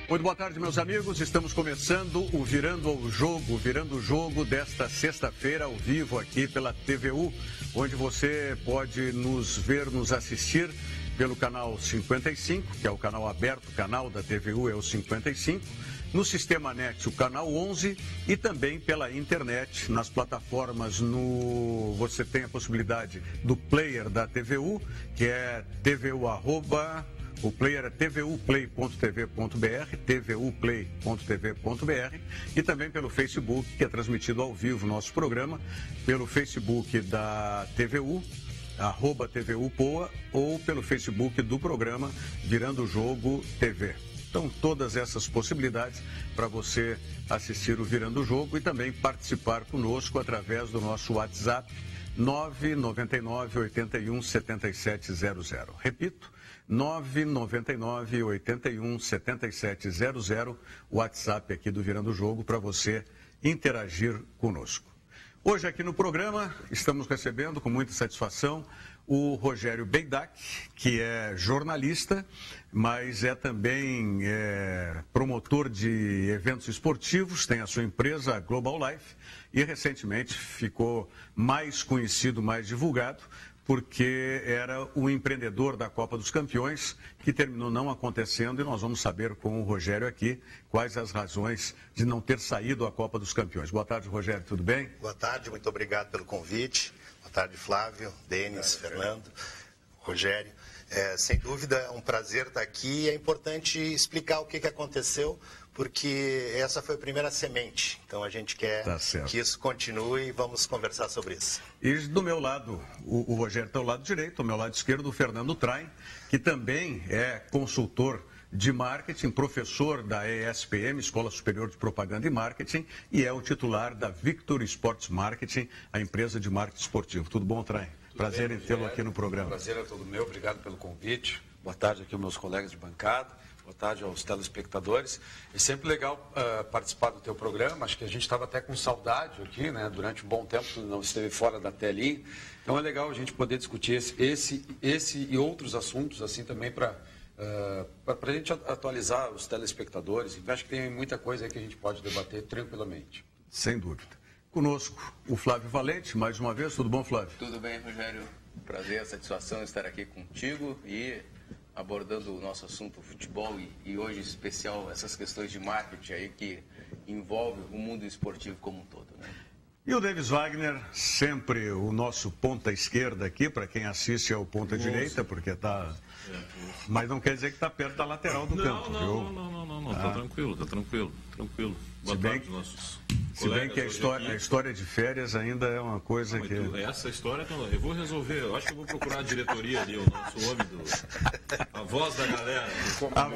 Muito boa tarde, meus amigos. Estamos começando o Virando o Jogo desta sexta-feira, ao vivo aqui pela TVU, onde você pode nos ver, nos assistir pelo canal 55, que é o canal aberto, o canal da TVU é o 55, no Sistema Net, o canal 11, e também pela internet, nas plataformas, você tem a possibilidade do player da TVU, que é TVU o player é tvuplay.tv.br, tvuplay.tv.br, e também pelo Facebook, que é transmitido ao vivo o nosso programa, pelo Facebook da TVU, @TVUPoa, ou pelo Facebook do programa Virando o Jogo TV. Então, todas essas possibilidades para você assistir o Virando o Jogo e também participar conosco através do nosso WhatsApp 999 81 7700. Repito, 999 81 7700, WhatsApp aqui do Virando o Jogo para você interagir conosco. Hoje aqui no programa estamos recebendo com muita satisfação o Rogério Beidac, que é jornalista, mas é também promotor de eventos esportivos, tem a sua empresa, a Global Life, e recentemente ficou mais conhecido, mais divulgado, porque era o empreendedor da Copa dos Campeões, que terminou não acontecendo, e nós vamos saber com o Rogério aqui quais as razões de não ter saído a Copa dos Campeões. Boa tarde, Rogério, tudo bem? Boa tarde, muito obrigado pelo convite. Boa tarde, Flávio, Denis, Fernando, Rogério. Sem dúvida, é um prazer estar aqui. É importante explicar o que aconteceu, porque essa foi a primeira semente. Então, a gente quer que isso continue e vamos conversar sobre isso. E do meu lado, o Rogério está ao lado direito, ao meu lado esquerdo, o Fernando Train, que também é consultor de marketing, professor da ESPM, Escola Superior de Propaganda e Marketing, e é o titular da Victor Sports Marketing, a empresa de marketing esportivo. Tudo bom, Train? Prazer em tê-lo aqui no programa. Prazer é todo meu, obrigado pelo convite. Boa tarde aqui aos meus colegas de bancada. Boa tarde aos telespectadores. É sempre legal participar do teu programa. Acho que a gente estava até com saudade aqui, né? Durante um bom tempo não esteve fora da telinha. Então é legal a gente poder discutir esse e outros assuntos assim também para a gente atualizar os telespectadores. Acho que tem muita coisa aí que a gente pode debater tranquilamente. Sem dúvida. Conosco o Flávio Valente, mais uma vez. Tudo bom, Flávio? Tudo bem, Rogério. Prazer, satisfação estar aqui contigo e abordando o nosso assunto futebol e hoje em especial essas questões de marketing aí que envolve o mundo esportivo como um todo, né? E o Davis Wagner, sempre o nosso ponta esquerda aqui, para quem assiste é o ponta direita, porque está... Mas não quer dizer que está perto da lateral do campo, viu? Não, tá tranquilo. Boa tarde, nossos se bem que a história de férias ainda é uma coisa que... Essa história, eu vou resolver, eu acho que eu vou procurar a diretoria ali, o nosso homem a voz da galera. A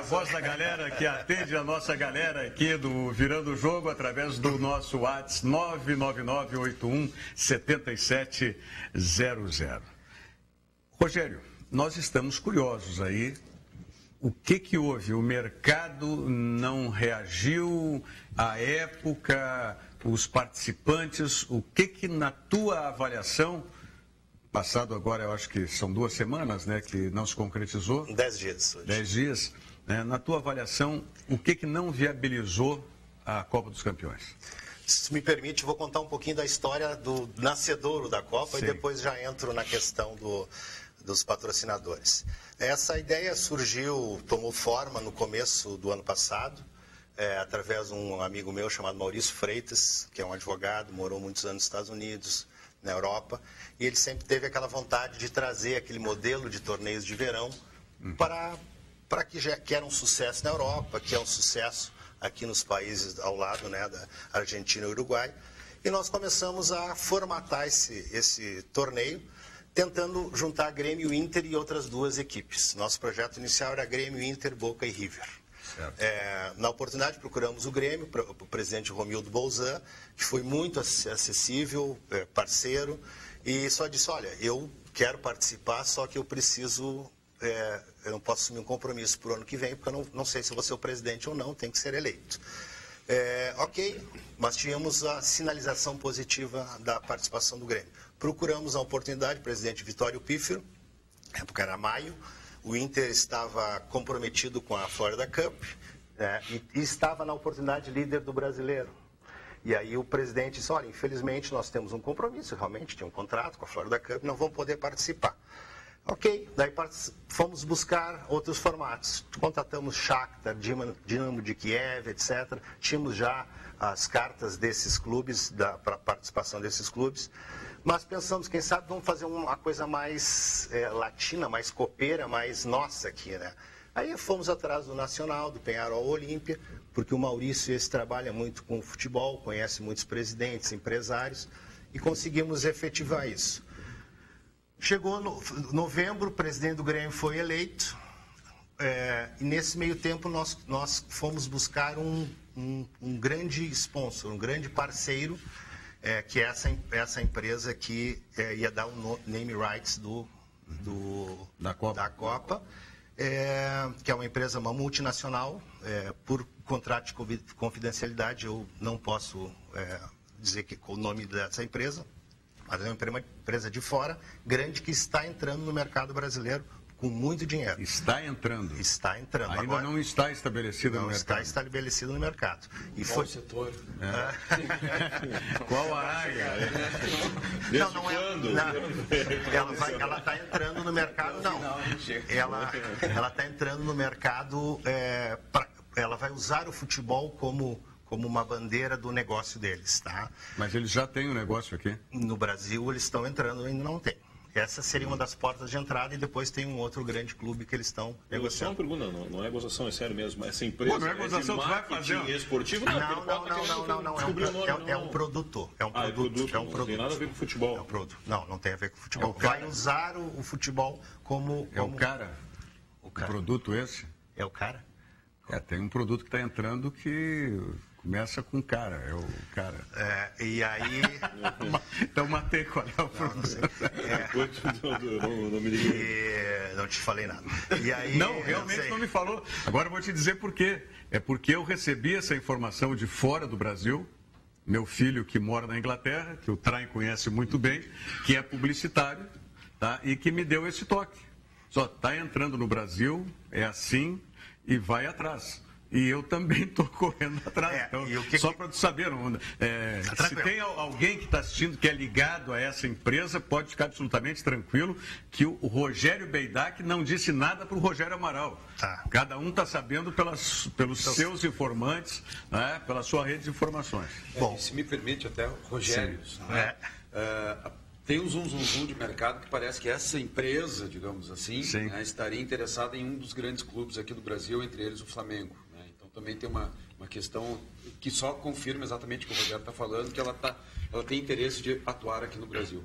voz da galera que atende a nossa galera aqui do Virando o Jogo através do nosso WhatsApp 999817700. Rogério, nós estamos curiosos aí. O que houve? O mercado não reagiu à época, os participantes, o que na tua avaliação, passado agora eu acho que são 2 semanas, né, que não se concretizou? 10 dias. Hoje. 10 dias. Né, na tua avaliação, o que não viabilizou a Copa dos Campeões? Se me permite, vou contar um pouquinho da história do nascedouro da Copa. Sim. E depois já entro na questão dos patrocinadores. Essa ideia tomou forma no começo do ano passado, através de um amigo meu chamado Maurício Freitas, que é um advogado, morou muitos anos nos Estados Unidos, na Europa, e ele sempre teve aquela vontade de trazer aquele modelo de torneios de verão para que era um sucesso na Europa, que é um sucesso aqui nos países ao lado, né, da Argentina e Uruguai, e nós começamos a formatar esse torneio, tentando juntar Grêmio, Inter e outras 2 equipes. Nosso projeto inicial era Grêmio, Inter, Boca e River. Na oportunidade, procuramos o Grêmio, o presidente Romildo Bolzan, que foi muito acessível, parceiro, e só disse, olha, eu quero participar, só que eu preciso, eu não posso assumir um compromisso para o ano que vem, porque eu não sei se eu vou ser o presidente ou não, tem que ser eleito. Ok, mas tínhamos a sinalização positiva da participação do Grêmio. Procuramos a oportunidade, o presidente Vitório Pífero, na época era maio, o Inter estava comprometido com a Florida Cup, né, e estava na oportunidade líder do Brasileiro. E aí o presidente disse, olha, infelizmente nós temos um compromisso, realmente tinha um contrato com a Florida Cup, não vamos poder participar. Ok, daí fomos buscar outros formatos. Contratamos Shakhtar, Dinamo de Kiev, etc. Tínhamos já as cartas desses clubes, para participação desses clubes. Mas pensamos, quem sabe, vamos fazer uma coisa mais latina, mais copeira, mais nossa aqui, né? Aí fomos atrás do Nacional, do Penharol Olímpia, porque o Maurício esse trabalha muito com futebol, conhece muitos presidentes, empresários, e conseguimos efetivar isso. Chegou novembro, o presidente do Grêmio foi eleito, e nesse meio tempo nós fomos buscar um grande sponsor, um grande parceiro, que é essa empresa que ia dar o name rights da Copa, que é uma empresa, uma multinacional, por contrato de confidencialidade eu não posso dizer o nome dessa empresa, mas é uma empresa de fora, grande, que está entrando no mercado brasileiro com muito dinheiro. Está entrando? Está entrando. Ainda agora, não está estabelecida no mercado? Não está estabelecida no mercado. E qual setor? Qual a área? Não é. Não, ela está entrando no mercado, não. Ela está entrando no mercado, ela vai usar o futebol como uma bandeira do negócio deles, tá? Mas eles já têm um negócio aqui? No Brasil eles estão entrando, ainda não tem. Essa seria uma das portas de entrada, e depois tem um outro grande clube que eles estão negociando. Só uma pergunta, não é gozação, é sério mesmo. Essa empresa não é gozação, de marketing esportivo? Não. É um produto. É um produto. Não tem nada a ver com futebol. É um produto. Não tem a ver com futebol. Vai usar o futebol como... É o cara? O produto esse? É o cara? Tem um produto que está entrando que... Começa com cara, é o cara. E aí... Então matei qual é o produto. Não me liguei. Não te falei nada. E aí, não, realmente não me falou. Agora eu vou te dizer por quê. É porque eu recebi essa informação de fora do Brasil. Meu filho, que mora na Inglaterra, que o Traem conhece muito bem, que é publicitário, tá? E que me deu esse toque. Só está entrando no Brasil, é assim, e vai atrás. E eu também estou correndo atrás. Então, só para tu saber, se tem alguém que está assistindo que é ligado a essa empresa, pode ficar absolutamente tranquilo que o Rogério Beidac não disse nada para o Rogério Amaral. Tá. Cada um está sabendo pelos seus informantes, né, pela sua rede de informações. Bom, se me permite até, Rogério, tem um zoom de mercado que parece que essa empresa, digamos assim, né, estaria interessada em um dos grandes clubes aqui do Brasil, entre eles o Flamengo. Também tem uma questão que só confirma exatamente o que o Rogério está falando, que ela tem interesse de atuar aqui no Brasil.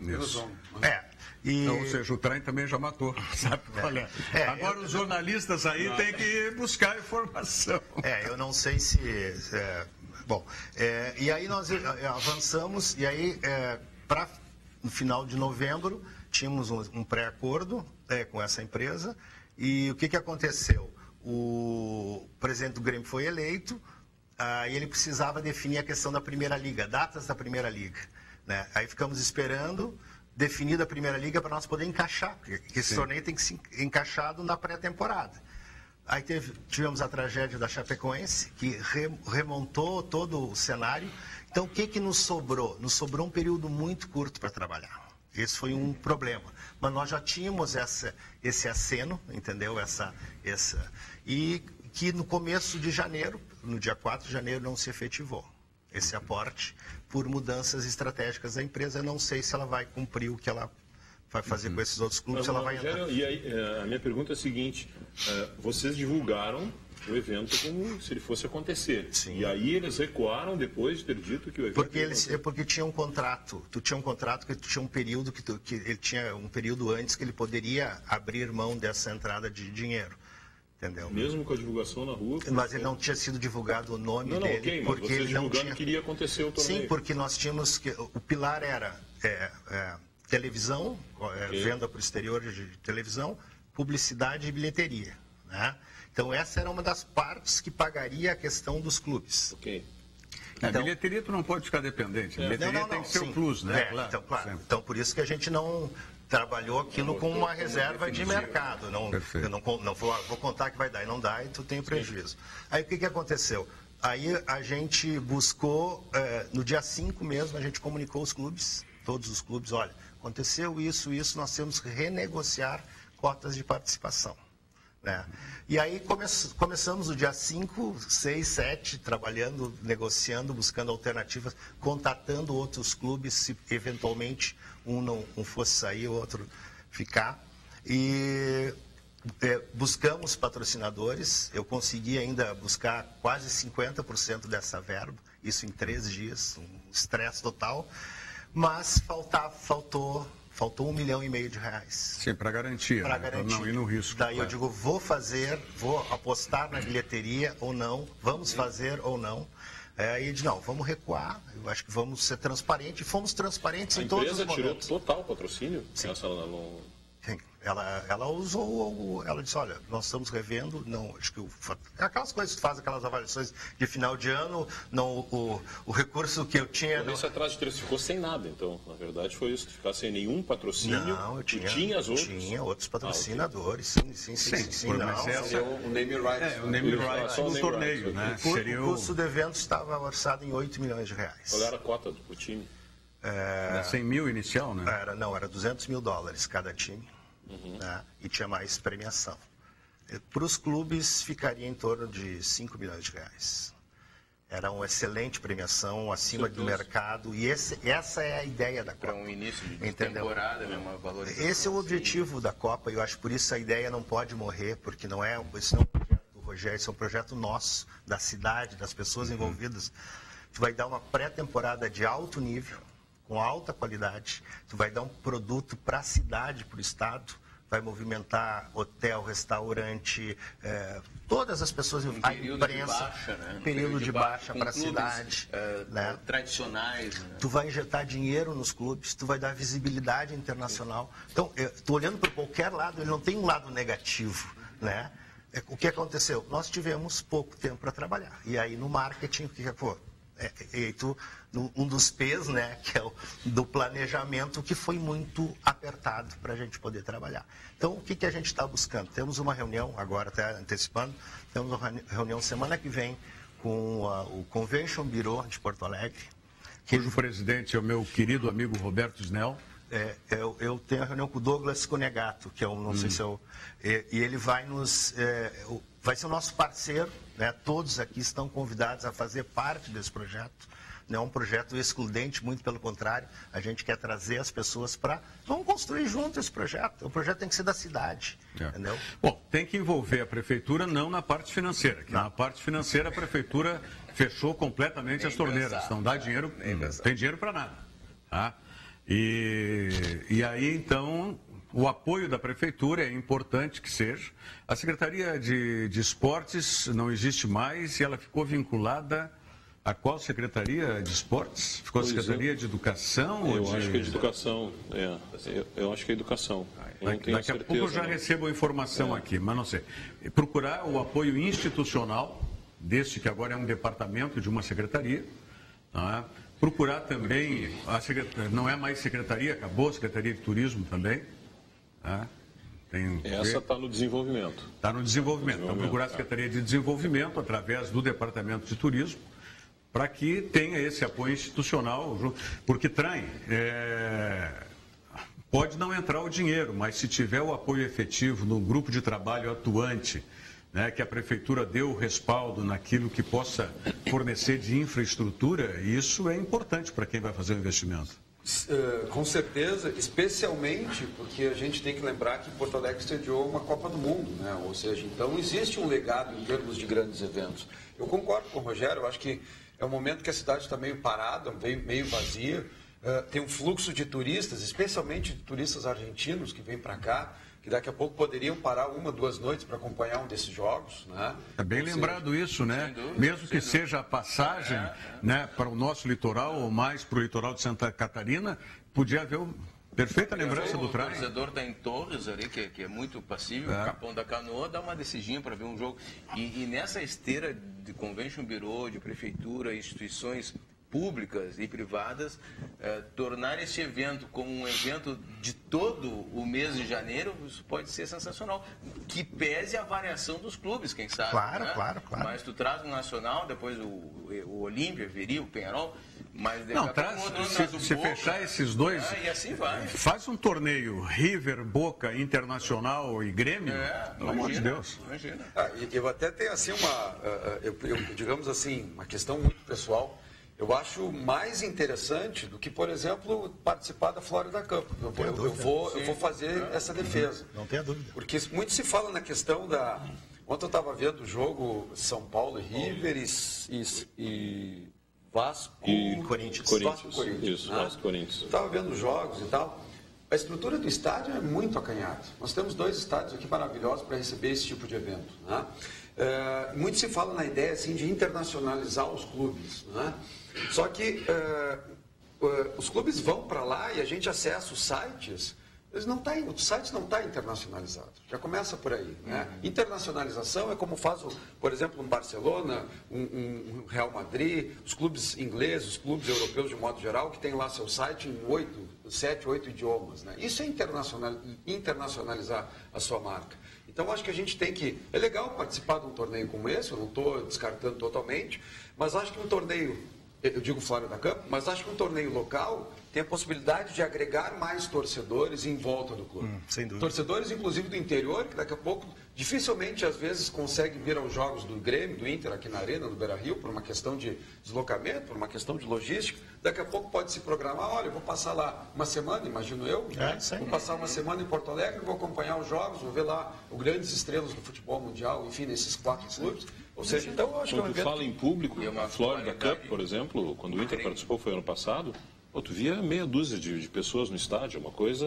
Então, ou seja, o Traem também já matou, sabe qual é? Agora os jornalistas aí têm que buscar informação. Eu não sei se... e aí nós avançamos, e aí, no final de novembro, tínhamos um pré-acordo com essa empresa, e o que aconteceu? O presidente do Grêmio foi eleito, e ele precisava definir a questão da Primeira Liga, datas da Primeira Liga, né? Aí ficamos esperando definir a Primeira Liga para nós poder encaixar, porque esse torneio tem que ser encaixado na pré-temporada. Aí tivemos a tragédia da Chapecoense, que remontou todo o cenário. Então, o que nos sobrou? Nos sobrou um período muito curto para trabalhar. Esse foi um problema. Mas nós já tínhamos esse aceno, entendeu? E que no começo de janeiro, no dia 4 de janeiro, não se efetivou esse aporte por mudanças estratégicas da empresa. Eu não sei se ela vai cumprir o que ela vai fazer com esses outros clubes, se ela vai entrar. E aí, a minha pergunta é a seguinte, vocês divulgaram o evento como se ele fosse acontecer. Sim. E aí eles recuaram depois de ter dito que o evento... Porque tinha um contrato. Tu tinha um contrato que tu tinha um período que ele tinha um período antes que ele poderia abrir mão dessa entrada de dinheiro. Entendeu? Mesmo com a divulgação na rua? Mas ele não tinha sido divulgado o nome dele. Ok, mas porque vocês divulgaram que iria acontecer o torneio. Sim, porque nós tínhamos que... O pilar era televisão, venda para o exterior de televisão, publicidade e bilheteria, né? Então, essa era uma das partes que pagaria a questão dos clubes. Ok. A bilheteria tu não pode ficar dependente. A bilheteria tem que ser o plus, né? Claro. Então, por isso que a gente não trabalhou aquilo com uma reserva de mercado. Eu não vou contar que vai dar e não dá, e tu tem prejuízo. Aí o que aconteceu? Aí a gente buscou, no dia 5 mesmo, a gente comunicou os clubes, todos os clubes, olha, aconteceu isso, nós temos que renegociar cotas de participação. Né? E aí começamos o dia 5, 6, 7, trabalhando, negociando, buscando alternativas, contatando outros clubes, se eventualmente um fosse sair, o outro ficar. E buscamos patrocinadores, eu consegui ainda buscar quase 50% dessa verba, isso em 3 dias, um estresse total, mas faltou R$1,5 milhão de reais. Sim, para garantir. Para né? garantir. Para não ir no risco. Daí eu digo, vou apostar na bilheteria ou não, vamos fazer ou não. Aí eu disse, não, vamos recuar, eu acho que vamos ser transparentes, e fomos transparentes em todos os momentos. A empresa tirou total patrocínio? Sim. Sim. Ela usou, ela disse, olha, nós estamos revendo, não, acho que aquelas coisas que faz aquelas avaliações de final de ano, não, o recurso que eu tinha... Mas isso atrás de 3 ficou sem nada, então, na verdade foi isso, ficar sem nenhum patrocínio. Não, eu tinha Tinha outros patrocinadores, Sim, não. Mas esse é o name rights. O name rights do torneio, né? O custo do evento estava orçado em R$8 milhões. Qual era a cota pro time? Era 100 mil inicial, né? Era $200 mil cada time. Né? E tinha mais premiação. Para os clubes ficaria em torno de R$5 milhões. Era uma excelente premiação, acima do mercado, e essa é a ideia da Copa. Para um início de temporada, né, uma valorização. Esse é o objetivo da Copa, e eu acho por isso a ideia não pode morrer, porque isso não é um projeto do Rogério, isso é um projeto nosso, da cidade, das pessoas envolvidas. Tu vai dar uma pré-temporada de alto nível, com alta qualidade, tu vai dar um produto para a cidade, para o estado, vai movimentar hotel, restaurante, todas as pessoas, a imprensa, período de baixa para a cidade, né? Tradicionais. Né? Tu vai injetar dinheiro nos clubes, tu vai dar visibilidade internacional. Então, tu olhando para qualquer lado, ele não tem um lado negativo, né? O que aconteceu? Nós tivemos pouco tempo para trabalhar. E aí no marketing, o que foi? Um dos P's, né, que é o do planejamento, que foi muito apertado para a gente poder trabalhar. Então, o que a gente está buscando? Temos uma reunião, agora até antecipando, temos uma reunião semana que vem com o Convention Bureau de Porto Alegre. Cujo presidente é o meu querido amigo Roberto Snell. Eu tenho a reunião com o Douglas Conegato, que é um, não sei se é o... E ele vai vai ser o nosso parceiro, né? Todos aqui estão convidados a fazer parte desse projeto. Não é um projeto excludente, muito pelo contrário. A gente quer trazer as pessoas para... Vamos construir junto esse projeto. O projeto tem que ser da cidade, entendeu? Bom, tem que envolver a prefeitura não na parte financeira. Que na parte financeira a prefeitura fechou completamente as torneiras. Não dá dinheiro, não tem dinheiro para nada. Tá? E aí, então, o apoio da prefeitura é importante que seja. A Secretaria de Esportes não existe mais e ela ficou vinculada a qual Secretaria de Esportes? Ficou a Secretaria de Educação? Eu acho que é de Educação. Eu acho que é Educação. Daqui a pouco eu já recebo a informação aqui, mas não sei. Procurar o apoio institucional deste que agora é um departamento de uma secretaria. Tá? Procurar também, não é mais secretaria, acabou a Secretaria de Turismo também. Tá? Essa está no desenvolvimento. Está no desenvolvimento. Então, procurar a Secretaria de Desenvolvimento através do Departamento de Turismo, para que tenha esse apoio institucional, porque pode não entrar o dinheiro, mas se tiver o apoio efetivo no grupo de trabalho atuante, né, que a prefeitura dê o respaldo naquilo que possa fornecer de infraestrutura, isso é importante para quem vai fazer o investimento. Com certeza, especialmente porque a gente tem que lembrar que Porto Alegre sediou uma Copa do Mundo, né? Ou seja, então existe um legado em termos de grandes eventos. Eu concordo com o Rogério, eu acho que é um momento que a cidade está meio parada, meio vazia, tem um fluxo de turistas, especialmente de turistas argentinos que vêm para cá, que daqui a pouco poderiam parar 1, 2 noites para acompanhar um desses jogos. Né? É bem lembrado isso, né? Mesmo que seja a passagem né, para o nosso litoral ou mais para o litoral de Santa Catarina, podia haver perfeita lembrança do trem. O torcedor está em Torres ali, que é muito passível, o Capão da Canoa, dá uma descidinha para ver um jogo. E nessa esteira de Convention Bureau, de prefeitura, instituições públicas e privadas, tornar esse evento como um evento de todo o mês de janeiro, isso pode ser sensacional. Que pese a variação dos clubes, quem sabe. Claro, né? claro. Mas tu traz um Nacional, depois o Olímpia, Viril, o Penharol, mas Não, se fechar esses dois, e assim vai. Faz um torneio River, Boca, Internacional e Grêmio, pelo amor de Deus. Imagina. Eu até tenho assim digamos assim, uma questão muito pessoal. Eu acho mais interessante do que, por exemplo, participar da Florida Cup. Eu vou fazer essa defesa. Não tenha dúvida. Porque muito se fala na questão da... Ontem eu estava vendo o jogo São Paulo e River e Vasco e Corinthians. Vasco, Corinthians. Isso, Vasco, Corinthians. Estava vendo os jogos e tal. A estrutura do estádio é muito acanhada. Nós temos 2 estádios aqui maravilhosos para receber esse tipo de evento. Né? Muito se fala na ideia assim, de internacionalizar os clubes. Né? Só que os clubes vão para lá e a gente acessa os sites. O site não está internacionalizado. Já começa por aí. Né? Internacionalização é como faz, por exemplo, um Barcelona, um Real Madrid, os clubes ingleses, os clubes europeus de modo geral, que tem lá seu site em 7, 8 idiomas. Né? Isso é internacionalizar a sua marca. Então, acho que a gente tem que... É legal participar de um torneio como esse, eu não estou descartando totalmente, mas acho que um torneio, eu digo Florida Cup, mas acho que um torneio local tem a possibilidade de agregar mais torcedores em volta do clube. Sem dúvida. Torcedores, inclusive, do interior, que daqui a pouco, dificilmente, às vezes, conseguem vir aos jogos do Grêmio, do Inter, aqui na Arena, no Beira-Rio, por uma questão de deslocamento, por uma questão de logística. Daqui a pouco pode se programar, olha, eu vou passar lá uma semana, imagino eu, né? Vou passar uma semana em Porto Alegre, vou acompanhar os jogos, vou ver lá os grandes estrelas do futebol mundial, enfim, nesses 4 clubes. Ou seja, então, eu acho que é um Quando tu evento... fala em público, a Florida Cup, por exemplo, quando o Inter participou, foi ano passado, tu via meia dúzia de pessoas no estádio, é uma coisa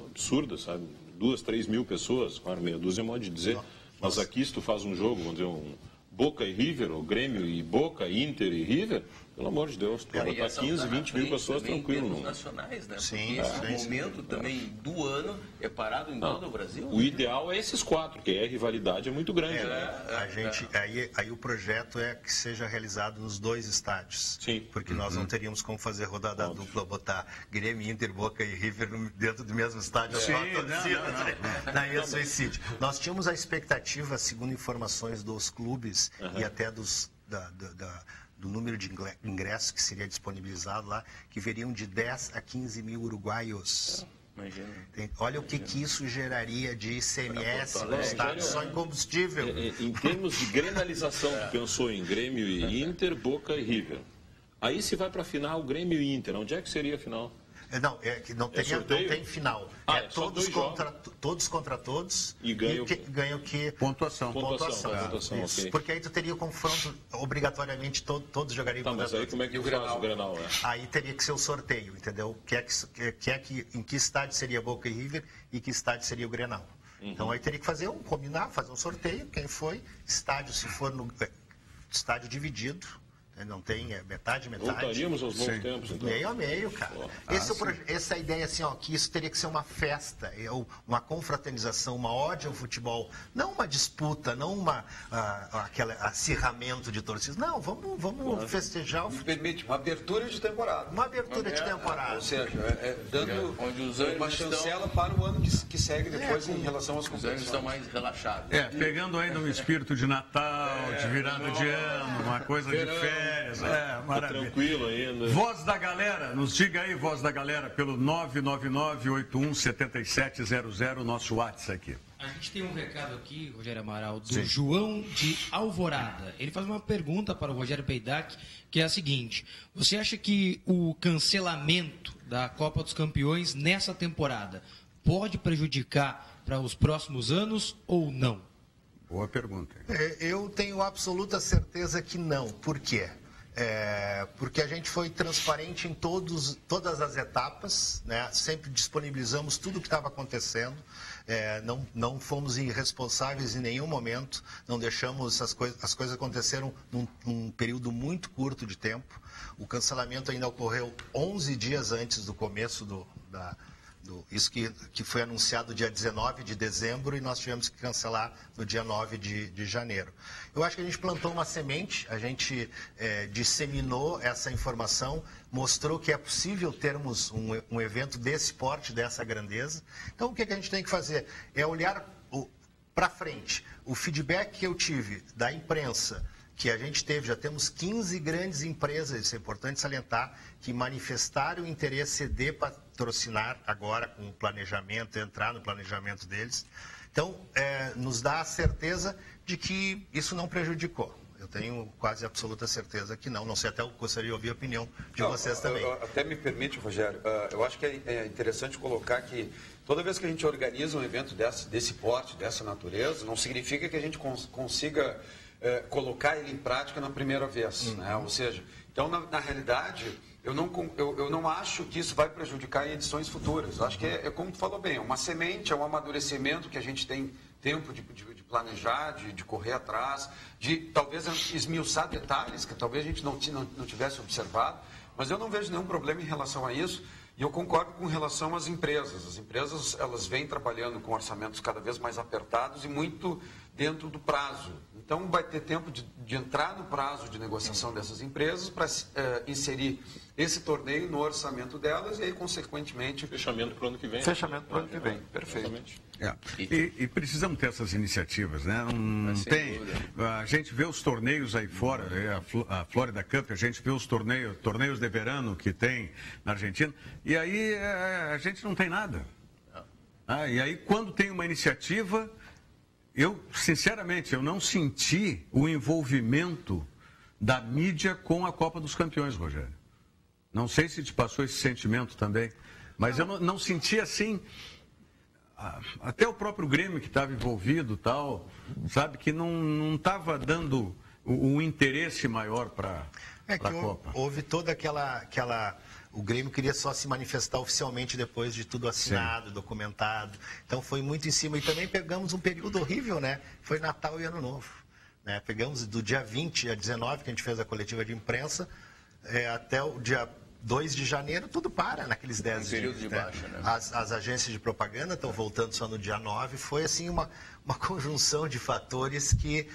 absurda, sabe? 2, 3 mil pessoas, claro, meia dúzia é modo de dizer. Mas aqui, se tu faz um jogo, vamos dizer, um Boca e River, ou Grêmio e Boca, Inter e River, pelo amor de Deus, tu vai botar 15, 20 mil pessoas tranquilo. Em nacionais, né? Sim, porque esse momento também do ano é parado em todo o Brasil. O ideal é esses 4, porque a rivalidade é muito grande. Aí o projeto é que seja realizado nos 2 estádios. Sim. Porque nós não teríamos como fazer rodada dupla, botar Grêmio, Inter, Boca e River dentro do mesmo estádio. Sim, Daí é suicídio. Nós tínhamos a expectativa, segundo informações dos clubes e até do número de ingressos que seria disponibilizado lá, que veriam de 10 a 15 mil uruguaios. Imagina. Olha o que isso geraria de ICMS no estado, só em combustível. Em termos de grenalização, tu pensou em Grêmio e Inter, Boca e River. Aí se vai para a final, Grêmio e Inter, onde é que seria a final? Não, não tem final. Todos contra todos. E ganha o que? Pontuação. Okay. Porque aí tu teria o confronto, obrigatoriamente todos jogariam contra todos. Mas aí como é que faz o Grenal? Né? Aí teria que ser o sorteio, entendeu? Em que estádio seria Boca e River e que estádio seria o Grenal. Então aí teria que fazer fazer um sorteio, quem foi, estádio, se for no estádio dividido. Não tem metade. Voltaríamos aos bons tempos, então. Meio a meio, cara. Essa ideia, assim, que isso teria que ser uma festa, uma confraternização, uma ode ao futebol. Não uma disputa, não aquele acirramento de torcidas. Não, vamos festejar o futebol. Permite uma abertura de temporada. Uma abertura de temporada. Ou seja, dando uma chancela para o ano que segue depois em relação às competições. Os anos estão mais relaxados. Pegando ainda um espírito de Natal, de virada de ano, uma coisa de férias. Maravilha. Tranquilo ainda. Voz da galera, nos diga aí, voz da galera, pelo 999-81-7700, nosso WhatsApp aqui. A gente tem um recado aqui, Rogério Amaral, do João de Alvorada. Ele faz uma pergunta para o Rogério Beidac, que é a seguinte: você acha que o cancelamento da Copa dos Campeões nessa temporada pode prejudicar para os próximos anos ou não? Boa pergunta. Eu tenho absoluta certeza que não. Por quê? Porque a gente foi transparente em todas as etapas, né? Sempre disponibilizamos tudo o que estava acontecendo, não fomos irresponsáveis em nenhum momento, não deixamos as coisas aconteceram num período muito curto de tempo. O cancelamento ainda ocorreu 11 dias antes do começo Isso que foi anunciado dia 19 de dezembro e nós tivemos que cancelar no dia 9 de janeiro. Eu acho que a gente plantou uma semente, a gente disseminou essa informação, mostrou que é possível termos um evento desse porte, dessa grandeza. Então, o que a gente tem que fazer? É olhar para frente. O feedback que eu tive da imprensa, que a gente teve, já temos 15 grandes empresas, isso é importante salientar, que manifestaram o interesse de patrocinar agora com o planejamento, entrar no planejamento deles. Então, nos dá a certeza de que isso não prejudicou. Eu tenho quase absoluta certeza que não. Não sei, até eu gostaria de ouvir a opinião de vocês também. Até me permite, Rogério, eu acho que é interessante colocar que toda vez que a gente organiza um evento desse porte, dessa natureza, não significa que a gente consiga colocar ele em prática na primeira vez, né? Ou seja, então na realidade eu não acho que isso vai prejudicar em edições futuras. Eu acho que é como tu falou bem, é uma semente, é um amadurecimento que a gente tem tempo de planejar, de correr atrás, de talvez esmiuçar detalhes que talvez a gente não tivesse observado, mas eu não vejo nenhum problema em relação a isso. E eu concordo com relação às empresas. As empresas, elas vêm trabalhando com orçamentos cada vez mais apertados e muito dentro do prazo. Então, vai ter tempo de entrar no prazo de negociação dessas empresas para inserir esse torneio no orçamento delas e aí, consequentemente... Fechamento para o ano que vem. Fechamento para o ano que vem, perfeito. E precisamos ter essas iniciativas, né? Não tem... A gente vê os torneios aí fora, a Florida Cup, a gente vê os torneios de verão que tem na Argentina, e aí a gente não tem nada. E aí, quando tem uma iniciativa... Eu, sinceramente, eu não senti o envolvimento da mídia com a Copa dos Campeões, Rogério. Não sei se te passou esse sentimento também, mas eu não senti assim... Até o próprio Grêmio que estava envolvido, tal, sabe, que não estava dando um interesse maior para a Copa. Houve toda aquela... O Grêmio queria só se manifestar oficialmente depois de tudo assinado, documentado. Então foi muito em cima. E também pegamos um período horrível, né? Foi Natal e Ano Novo. Né? Pegamos do dia 20 a 19, que a gente fez a coletiva de imprensa, até o dia 2 de janeiro, tudo para naqueles 10 dias. Período de baixa, né? As agências de propaganda estão voltando só no dia 9. Foi assim uma conjunção de fatores que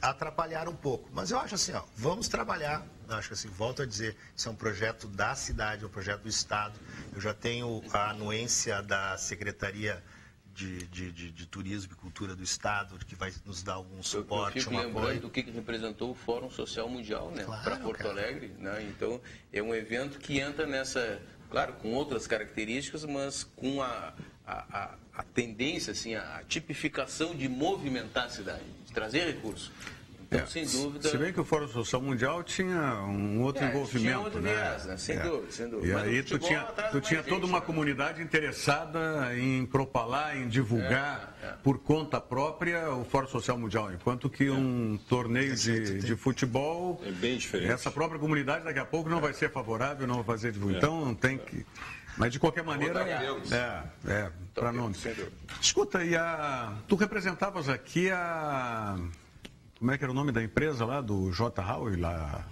atrapalharam um pouco. Mas eu acho assim, vamos trabalhar. Eu acho que assim, volto a dizer, isso é um projeto da cidade, é um projeto do Estado. Eu já tenho a anuência da Secretaria de Turismo e Cultura do Estado, que vai nos dar algum suporte, eu fico lembrando do que representou o Fórum Social Mundial, né, para Porto Alegre, né? Então, é um evento que entra nessa, claro, com outras características, mas com a tendência, assim, a tipificação de movimentar a cidade, de trazer recursos. Então, sem dúvida... Se bem que o Fórum Social Mundial tinha um outro envolvimento, tinha outro viés, né? Sem dúvida. E aí tu tinha toda uma comunidade interessada em propalar, em divulgar por conta própria o Fórum Social Mundial, enquanto que um torneio de futebol... É bem diferente. Essa própria comunidade daqui a pouco não vai ser favorável, não vai fazer divulgação, então não tem que... Mas, de qualquer maneira, para não... Escuta, tu representavas aqui como é que era o nome da empresa lá, do J. Howe, lá?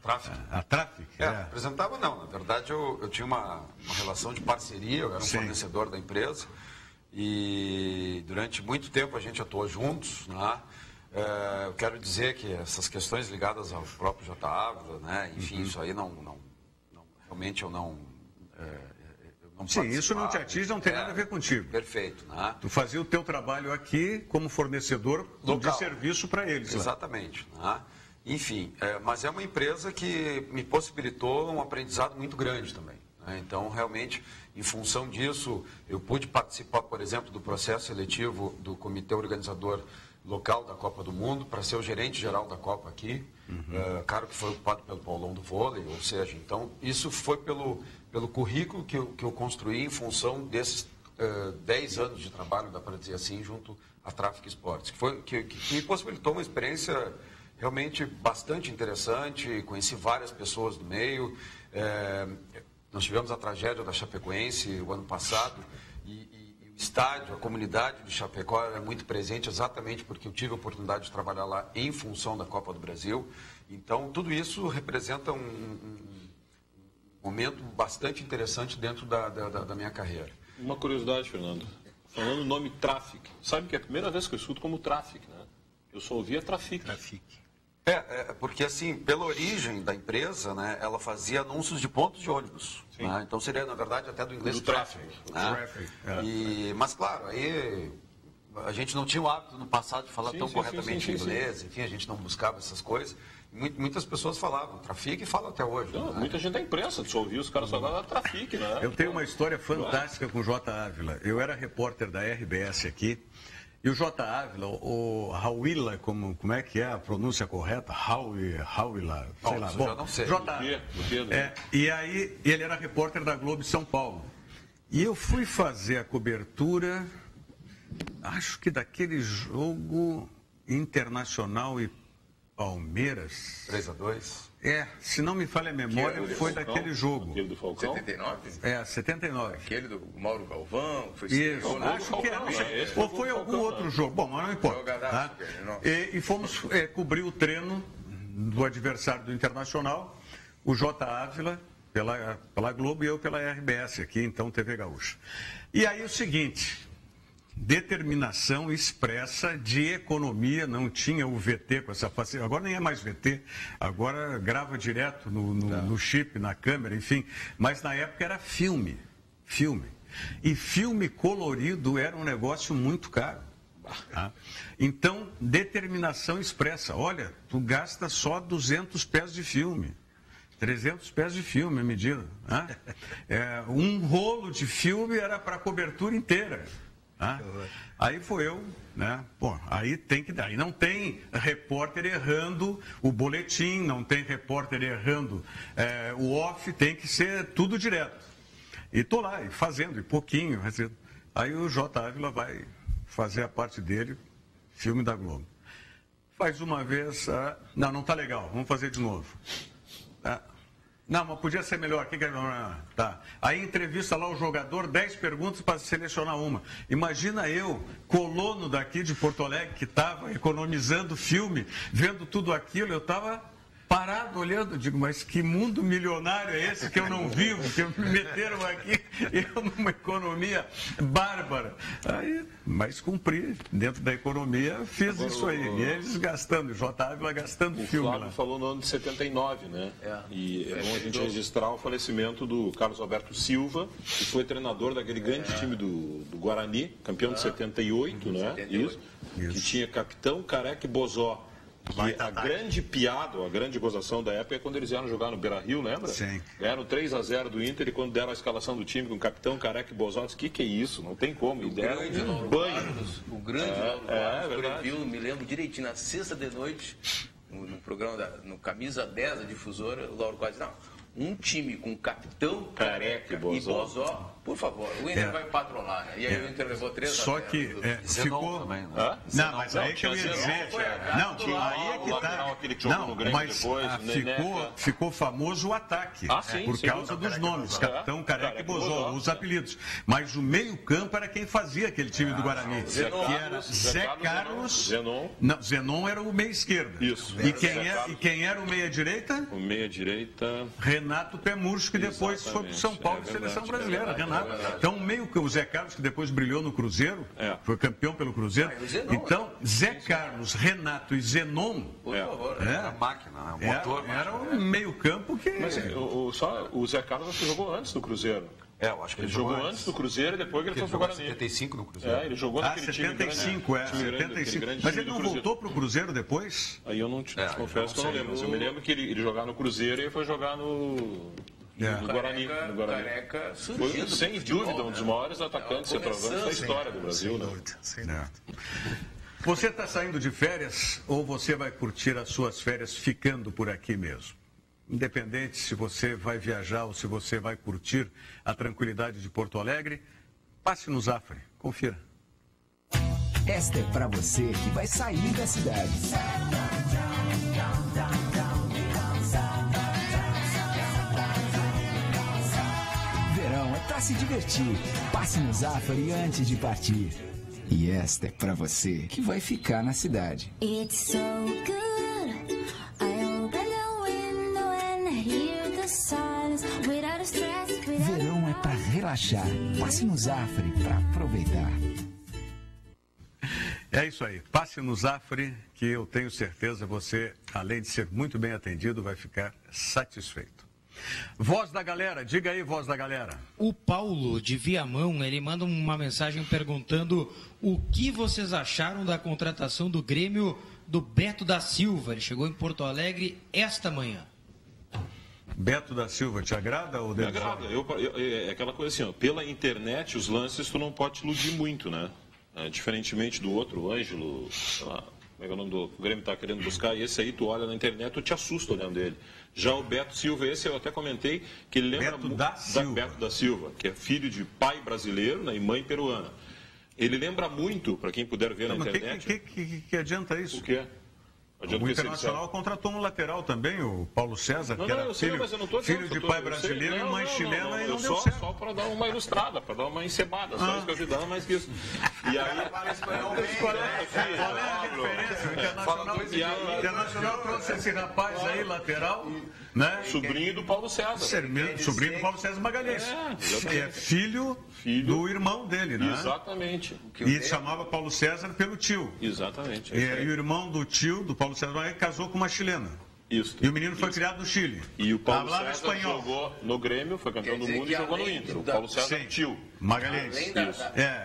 Traffic. A Traffic? Apresentava não, na verdade eu tinha uma relação de parceria, eu era um fornecedor da empresa e durante muito tempo a gente atuou juntos, né? Eu quero dizer que essas questões ligadas ao próprio J. Ávila, né? Enfim, isso aí realmente eu não Sim, isso não te atinge, não tem nada a ver contigo. Perfeito. Né? Tu fazia o teu trabalho aqui como fornecedor local de serviço para eles. Exatamente. Né? Enfim, mas é uma empresa que me possibilitou um aprendizado muito grande também. Né? Então, realmente, em função disso, eu pude participar, por exemplo, do processo seletivo do comitê organizador local da Copa do Mundo para ser o gerente geral da Copa aqui. Cara que foi ocupado pelo Paulão do vôlei, ou seja, então, isso foi pelo currículo que eu construí em função desses 10 anos de trabalho, dá para dizer assim, junto à Traffic Sports, que me possibilitou uma experiência realmente bastante interessante, conheci várias pessoas do meio, nós tivemos a tragédia da Chapecoense o ano passado, e o estádio, a comunidade de Chapecó é muito presente exatamente porque eu tive a oportunidade de trabalhar lá em função da Copa do Brasil, então tudo isso representa um momento bastante interessante dentro da minha carreira. Uma curiosidade, Fernando. Falando o nome Traffic, sabe que é a primeira vez que eu escuto como Traffic, né? Eu só ouvia Trafic. Porque assim, pela origem da empresa, né, ela fazia anúncios de pontos de ônibus. Né? Então seria, na verdade, até do inglês do traffic. Né? Mas claro, aí a gente não tinha o hábito no passado de falar tão corretamente inglês, enfim, a gente não buscava essas coisas. Muitas pessoas falavam Trafic e falam até hoje. Não, né? Muita gente da imprensa, só ouvia os caras falando Trafic, né? Eu tenho uma história fantástica com o J. Ávila. Eu era repórter da RBS aqui. E o J. Ávila, o Hawila, como é que é a pronúncia correta? Hawila, sei lá. Bom, não sei. J. Ávila. E aí, ele era repórter da Globo de São Paulo. E eu fui fazer a cobertura, acho que daquele jogo Internacional e Palmeiras. 3-2. Se não me falha a memória, foi daquele jogo. Aquele do Falcão? 79? 79. Aquele do Mauro Galvão? Foi Isso, acho que é. Ou foi algum outro jogo. Bom, mas não importa. Tá? E fomos cobrir o treino do adversário do Internacional, o J. Ávila, pela Globo, e eu pela RBS aqui, então TV Gaúcha. E aí o seguinte... Determinação expressa de economia, não tinha o VT com essa facilidade, agora nem é mais VT, agora grava direto no chip, na câmera, enfim, mas na época era filme, e filme colorido era um negócio muito caro. Tá? Então, determinação expressa, olha, tu gasta só 200 pés de filme. 300 pés de filme, a medida. Né? Um rolo de filme era para a cobertura inteira. Aí foi eu, né? Bom, aí não tem repórter errando o boletim, não tem repórter errando o off, tem que ser tudo direto. E tô lá, e fazendo, e pouquinho, fazendo. Aí o J. Ávila vai fazer a parte dele, filme da Globo. Faz uma vez, não tá legal, vamos fazer de novo. Não, mas podia ser melhor. Tá. Aí entrevista lá o jogador, 10 perguntas para selecionar uma. Imagina eu, colono daqui de Porto Alegre, que estava economizando filme, vendo tudo aquilo, eu estava parado olhando, digo, mas que mundo milionário é esse que eu não vivo, que me meteram aqui, eu numa economia bárbara. Aí, mas cumpri, dentro da economia, fiz agora, isso aí. E eles gastando, o J. Ávila gastando filme lá. O Flávio falou no ano de 79, né? E é bom a gente registrar o falecimento do Carlos Alberto Silva, que foi treinador daquele grande time do Guarani, campeão de 78, né? Isso. Que tinha capitão, Careca e Bozó. Que a grande piada, a grande gozação da época é quando eles vieram jogar no Beira-Rio, lembra? Sim. Ganharam 3-0 do Inter e quando deram a escalação do time com o capitão, Careca e Bozó, disse, que é isso? Não tem como. E deram um banho. O grande Lauro Barros, me lembro direitinho, na sexta de noite, no programa, no Camisa 10 da Difusora, o Lauro quase não. Um time com capitão, Careca e Bozó, por favor, o Inter vai patrolar, né? E aí o Inter levou 3-0. Só que ficou... Também, né? Não, mas aí que eu ia dizer... Não, aí é que tá... Não, mas ficou famoso o ataque, por causa dos nomes, capitão, Careca e Bozó, os apelidos. Mas o meio-campo era quem fazia aquele time do Guarani, que era Zé Carlos... Não, Zenon era o meia-esquerda. Isso. E quem era o meia-direita? O meia-direita... Renato Pé Murcho, que depois foi para o São Paulo de seleção brasileira. Renato. Então, o Zé Carlos, que depois brilhou no Cruzeiro, foi campeão pelo Cruzeiro. Então, Zé Carlos, Renato e Zenon. Era a máquina, né? O motor. Era um meio-campo que. Mas o Zé Carlos jogou antes do Cruzeiro. Eu acho que ele jogou antes do Cruzeiro e depois ele foi para o Guarani. 75 no Cruzeiro. Ele jogou naquele 75, time grande. 75. Mas ele não voltou para o Cruzeiro depois? Aí eu não te confesso que eu não lembro. Mas eu me lembro que ele jogava no Cruzeiro e ele foi jogar no Guarani. Careca foi, sem dúvida, um dos maiores atacantes centroavantes da história do Brasil. Sem dúvida. Você está saindo de férias ou você vai curtir as suas férias ficando por aqui mesmo? Independente se você vai viajar ou se você vai curtir a tranquilidade de Porto Alegre, passe no Zafari, confira. Esta é para você que vai sair da cidade. Verão é para se divertir. Passe no Zafari antes de partir. E esta é para você que vai ficar na cidade. It's so good. Verão é para relaxar. relaxar. Passe no Zafari para aproveitar. É isso aí. Passe no Zafari, que eu tenho certeza você, além de ser muito bem atendido, vai ficar satisfeito. Voz da galera, diga aí, voz da galera. O Paulo, de Viamão, ele manda uma mensagem perguntando o que vocês acharam da contratação do Grêmio do Beto da Silva. Ele chegou em Porto Alegre esta manhã. Beto da Silva, te agrada ou Me agrada. É aquela coisa assim, ó, pela internet, os lances tu não pode te iludir muito, né? Diferentemente do outro, o Ângelo, sei lá, como é que é o nome do o Grêmio está querendo buscar, e esse aí tu olha na internet, tu te assusta olhando ele. Já o Beto Silva, esse eu até comentei, que ele lembra Beto da Silva, que é filho de pai brasileiro, né, e mãe peruana. Ele lembra muito, para quem puder ver na internet... Que adianta isso? O quê? O Internacional contratou um lateral também, o Paulo César, que era filho de pai brasileiro e mãe chilena, e não deu certo. Só para dar uma ilustrada, para dar uma encebada, só isso que eu te dava, mais que isso. E aí... Qual é a diferença? O Internacional trouxe esse rapaz aí, lateral, né? Sobrinho do Paulo César. Sobrinho do Paulo César Magalhães. É filho do irmão dele, né? Exatamente. E chamava Paulo César pelo tio. Exatamente. E o irmão do tio, do Paulo César Magalhães, casou com uma chilena. Isso. E o menino foi criado no Chile. E o Paulo César jogou no Grêmio, foi campeão do mundo e jogou no Inter. O Paulo César tio. Magalhães.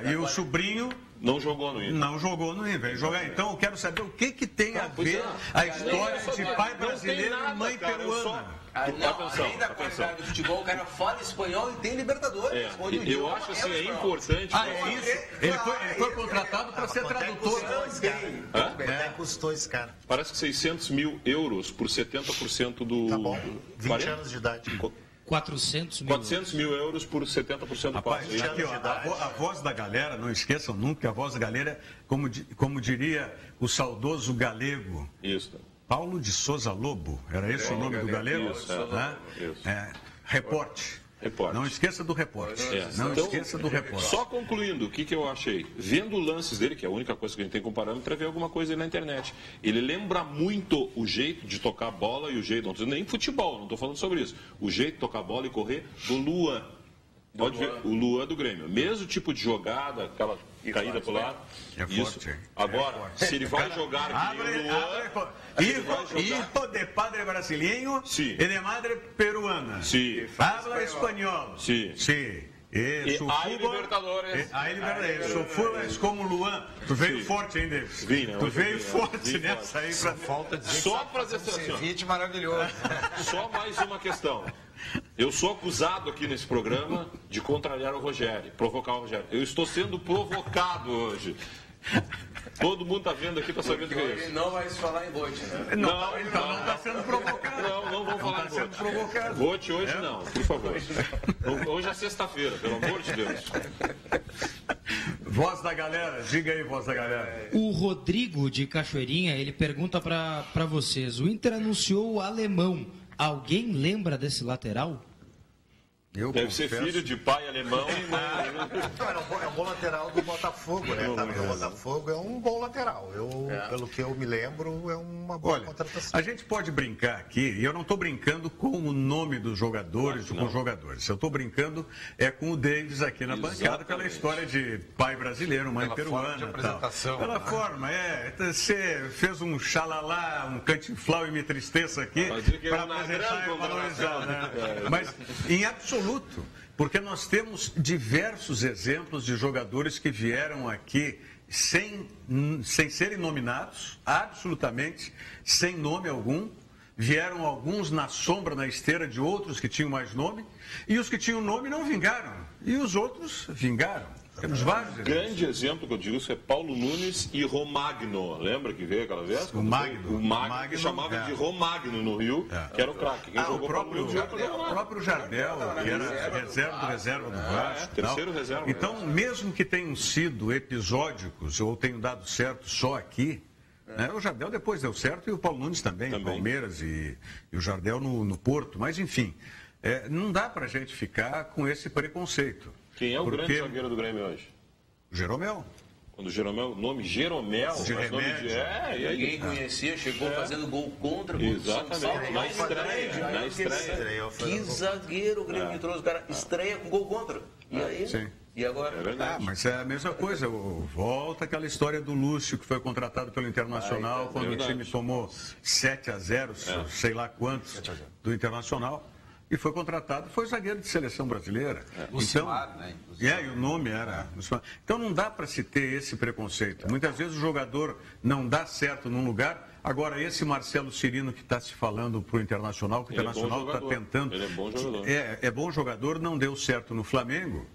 E o sobrinho... Não jogou no Inter. Não jogou no Inter, veio jogar. Então eu quero saber o que tem a ver a história de pai brasileiro e mãe peruana. Além da qualidade do futebol, o cara fala espanhol e tem Libertadores. Eu acho assim, é importante. É isso? Ele foi contratado para ser tradutor. Quanto custou esse cara? Parece que 600 mil euros por 70% do... Tá bom, 20 anos de idade. 400 mil euros por 70% do passe. Aqui, ó, a voz da galera, não esqueçam nunca que a voz da galera, como diria o saudoso galego. Isso. Paulo de Souza Lobo, era esse o nome do galego? Isso, Reporte. Reporte. Não esqueça do reporte. Não esqueça do reporte. Só concluindo, o que eu achei? Vendo lances dele, que é a única coisa que a gente tem com parâmetro, é ver alguma coisa aí na internet. Ele lembra muito o jeito de tocar a bola e o jeito, não estou nem futebol, não estou falando sobre isso. O jeito de tocar a bola e correr do Luan. Pode ver, o Luan do Grêmio. Mesmo tipo de jogada, aquela caída para o lado. Forte. Agora, se ele vai jogar aqui o Luan... Hijo de padre brasileño sí. E de madre peruana. Sí. Habla espanhol. Sí. Su hay Libertadores. Hay Libertadores. Su fútbol é como Luan. Tu veio forte ainda. Tu veio forte nessa aí. Falta dizer só para dizer assim, maravilhoso. Só mais uma questão. Eu sou acusado aqui nesse programa de contrariar o Rogério, provocar o Rogério. Eu estou sendo provocado hoje. Todo mundo está vendo aqui, está sabendo o que é isso. Ele não vai se falar em Vote, né? Não está sendo provocado. Não vamos falar em Vote. Vote hoje não, por favor. Hoje é sexta-feira, pelo amor de Deus. Voz da galera, diga aí, voz da galera. O Rodrigo de Cachoeirinha, ele pergunta para vocês, o Inter anunciou o alemão. Alguém lembra desse lateral? Deve ser filho de pai alemão. É um bom lateral do Botafogo, né? O Botafogo é um bom lateral. Pelo que eu me lembro, é uma boa contratação. A gente pode brincar aqui, e eu não estou brincando com o nome dos jogadores ou com os jogadores. Eu estou brincando com o Davis aqui na bancada, pela história de pai brasileiro, mãe peruana. Pela forma, Você fez um xalalá, um cantiflau e me tristeça aqui para apresentar e valorizar, né? Mas, em absoluto, porque nós temos diversos exemplos de jogadores que vieram aqui sem serem nominados, absolutamente sem nome algum. Vieram alguns na sombra, na esteira de outros que tinham mais nome, e os que tinham nome não vingaram, e os outros vingaram. Temos vários. Grande exemplo que eu digo isso é Paulo Nunes e Romagno. Lembra que veio aquela vez? O Magno chamava de Romagno no Rio, que era o craque. O próprio Jardel, que era reserva do reserva do Vasco. Terceiro reserva. Então, mesmo que tenham sido episódicos ou tenham dado certo só aqui, o Jardel depois deu certo e o Paulo Nunes também. O Palmeiras e o Jardel no Porto. Mas, enfim, não dá para a gente ficar com esse preconceito. Quem é o grande zagueiro do Grêmio hoje? Jeromel. Quando o Jeromel, o nome Jeromel, ninguém conhecia, chegou fazendo gol contra. Exatamente, na estreia. Que zagueiro o Grêmio que trouxe, o cara estreia com gol contra. E aí? Sim. E agora? É verdade. Mas é a mesma coisa, volta aquela história do Lúcio, que foi contratado pelo Internacional, quando o time tomou 7-0, sei lá quantos, do Internacional, e foi contratado, foi zagueiro de seleção brasileira. O Simar, né? E o nome era... Então não dá para se ter esse preconceito. Muitas vezes o jogador não dá certo num lugar. Agora, esse Marcelo Cirino que está se falando para o Internacional, que o Internacional está tentando... Ele é bom jogador. É bom jogador, não deu certo no Flamengo.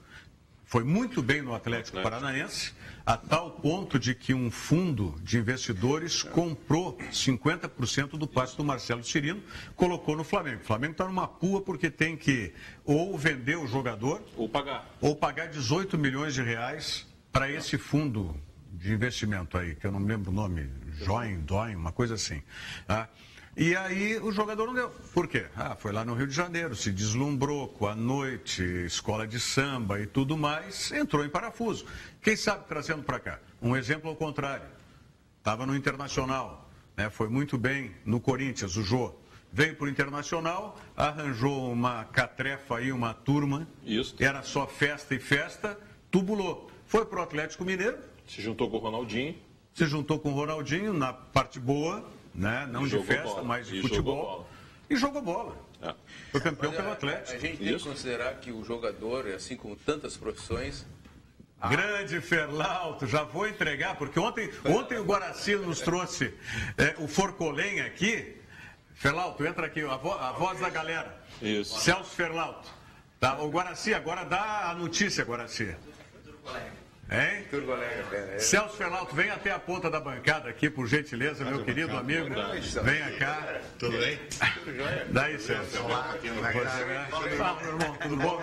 Foi muito bem no Atlético Paranaense, a tal ponto de que um fundo de investidores comprou 50% do passe do Marcelo Cirino, colocou no Flamengo. O Flamengo está numa pua porque tem que ou vender o jogador ou pagar 18 milhões de reais para esse fundo de investimento aí, que eu não me lembro o nome, Join, uma coisa assim. Tá? E aí o jogador não deu. Por quê? Foi lá no Rio de Janeiro, se deslumbrou com a noite, escola de samba e tudo mais, entrou em parafuso. Quem sabe trazendo para cá? Um exemplo ao contrário. Estava no Internacional, né? Foi muito bem no Corinthians, o Jô. Veio para o Internacional, arranjou uma catrefa aí, uma turma. Isso. Era só festa e festa, tubulou. Foi para o Atlético Mineiro. Se juntou com o Ronaldinho. Se juntou com o Ronaldinho na parte boa, né? Não de festa, bola. mas de futebol. E jogou bola. Foi campeão pelo Atlético. A gente tem que considerar que o jogador, assim como tantas profissões... Grande Ferlauto, já vou entregar, porque ontem o Guaraci nos trouxe o Forcolém aqui. Ferlauto, entra aqui, a voz da galera. Isso. Celso Ferlauto. Tá, o Guaraci, agora dá a notícia, Guaraci. Hein? Celso Ferlauto, vem até a ponta da bancada aqui, por gentileza, meu querido amigo. Venha cá. Tudo bem? Daí, Celso. Olá, meu irmão, tudo bom?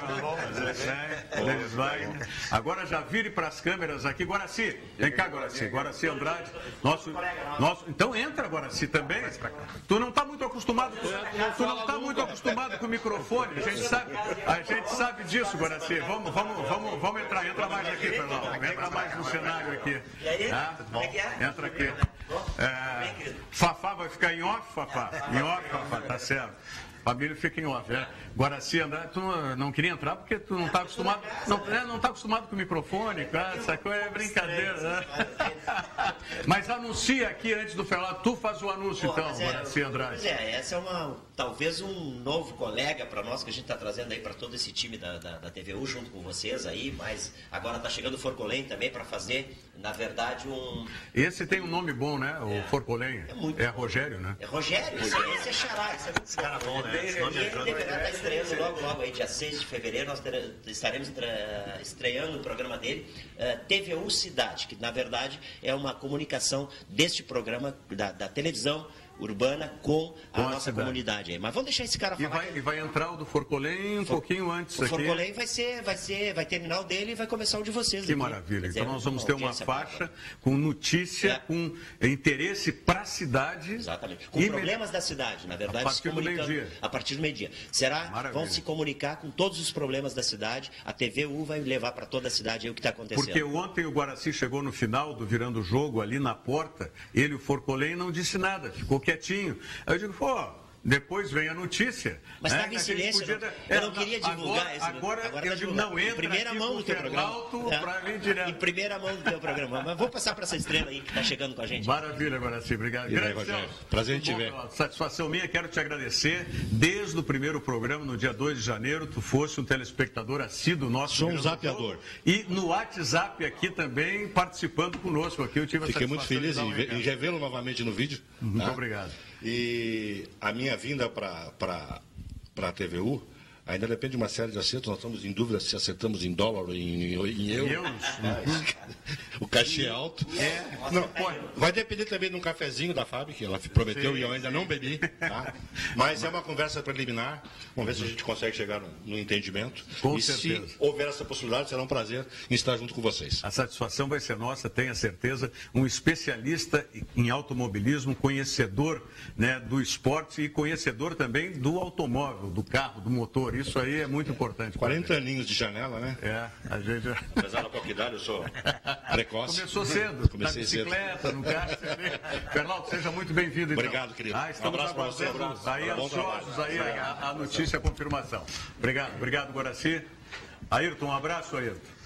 Denis Wagner. Agora já vire para as câmeras aqui. Guaraci, vem cá, Guaraci. Guaraci Andrade. Nosso... Então entra, Guaraci, também. Tu não está muito acostumado com o microfone. A gente sabe disso, Guaraci. Vamos entrar. Entra mais aqui, Fernando. Entra mais no cenário aqui. E aí? Como é que é? Entra aqui. Fafá vai ficar em off, Fafá? Em off, Fafá, tá certo. Família fica em off, né? Guaraci, André, tu não queria entrar porque tu não está acostumado. Não está acostumado com o microfone, cara. Essa coisa é brincadeira, né? Mas anuncia aqui antes do Ferlauto. Tu faz o anúncio, então, Guaraci Andrade. Pois é, essa é talvez um novo colega para nós que a gente está trazendo aí para todo esse time da TVU junto com vocês aí, mas agora está chegando o Forcolém também para fazer, na verdade, Esse tem um nome bom, né? O Forcolém. É Rogério, né? É Rogério, esse é Xará, esse é muito cara bom, né? Ele deverá estar estreando logo aí, dia 6 de fevereiro, nós estaremos estreando o programa dele, TVU Cidade, que na verdade é uma comunicação deste programa da televisão urbana com a nossa comunidade aí. Mas vamos deixar esse cara falar. E vai entrar o do Forcolém um pouquinho antes aqui. O Forcolém vai terminar o dele e vai começar o de vocês. Que maravilha. Então nós vamos ter uma faixa com notícia, com interesse para a cidade. Exatamente. Com problemas da cidade, na verdade. A partir do meio-dia. A partir do meio-dia. Vão se comunicar com todos os problemas da cidade. A TVU vai levar para toda a cidade aí o que está acontecendo. Porque ontem o Guaraci chegou no final do Virando o Jogo, ali na porta, ele, o Forcolém, não disse nada, ficou quietinho. Aí eu digo, depois vem a notícia. Mas estava em silêncio, eu não queria divulgar isso. Agora eu digo, não entra em primeira mão do teu programa. Para vir direto. Em primeira mão do teu programa. Mas vou passar para essa estrela aí que está chegando com a gente. Maravilha, Guaraci, obrigado. Prazer em te ver. Satisfação minha, quero te agradecer. Desde o primeiro programa, no dia 2 de janeiro, tu fosse um telespectador assíduo nosso. Sou um zapeador. E no WhatsApp aqui também, participando conosco aqui. Eu tive a Fiquei muito feliz em revê-lo novamente no vídeo. Muito obrigado. E a minha vinda para a TVU ainda depende de uma série de acertos. Nós estamos em dúvida se acertamos em dólar ou em euros. O cachê é alto. Vai depender também de um cafezinho da Fábio, que ela prometeu e eu ainda não bebi. Tá? Mas é uma conversa preliminar. Vamos ver se a gente consegue chegar no entendimento. Com certeza. Se houver essa possibilidade, será um prazer em estar junto com vocês. A satisfação vai ser nossa, tenha certeza. Um especialista em automobilismo, conhecedor, né, do esporte e conhecedor também do automóvel, do carro, do motor. Isso aí é muito importante. 40 aninhos de janela, né? A gente... Apesar da pouca idade, eu sou precoce. Começou cedo. Comecei na bicicleta, no carro. Fernando, seja muito bem-vindo. Então. Obrigado, querido. Estamos aguardando aí ansiosos aí a notícia, a confirmação. Obrigado, Guaraci. Ayrton, um abraço, Ayrton.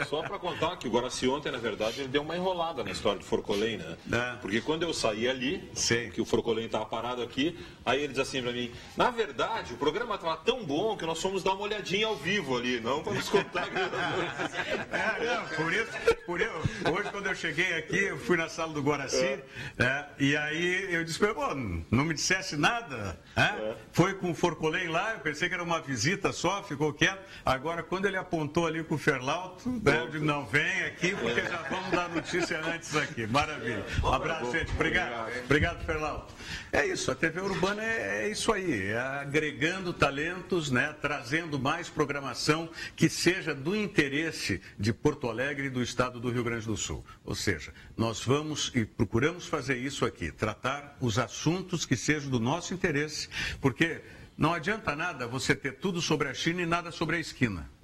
Só para contar que o Guaraci ontem, na verdade, ele deu uma enrolada na história do Forcolém, né? Porque quando eu saí ali, que o Forcolém estava parado aqui, aí ele diz assim para mim, na verdade, o programa estava tão bom que nós fomos dar uma olhadinha ao vivo ali, não para nos contar. Por isso, hoje quando eu cheguei aqui, eu fui na sala do Guaraci, e aí eu disse, pô, não me dissesse nada, foi com o Forcolém lá, eu pensei que era uma visita só, ficou quieto, agora quando ele apontou ali com o Ferlauto, eu digo, não, vem aqui porque já vamos dar notícia antes aqui. Maravilha. Um abraço, gente. Obrigado, Ferlauto. É isso, a TV Urbana é isso aí, é agregando talentos, né, trazendo mais programação que seja do interesse de Porto Alegre e do estado do Rio Grande do Sul. Ou seja, nós vamos e procuramos fazer isso aqui, tratar os assuntos que sejam do nosso interesse, porque não adianta nada você ter tudo sobre a China e nada sobre a esquina.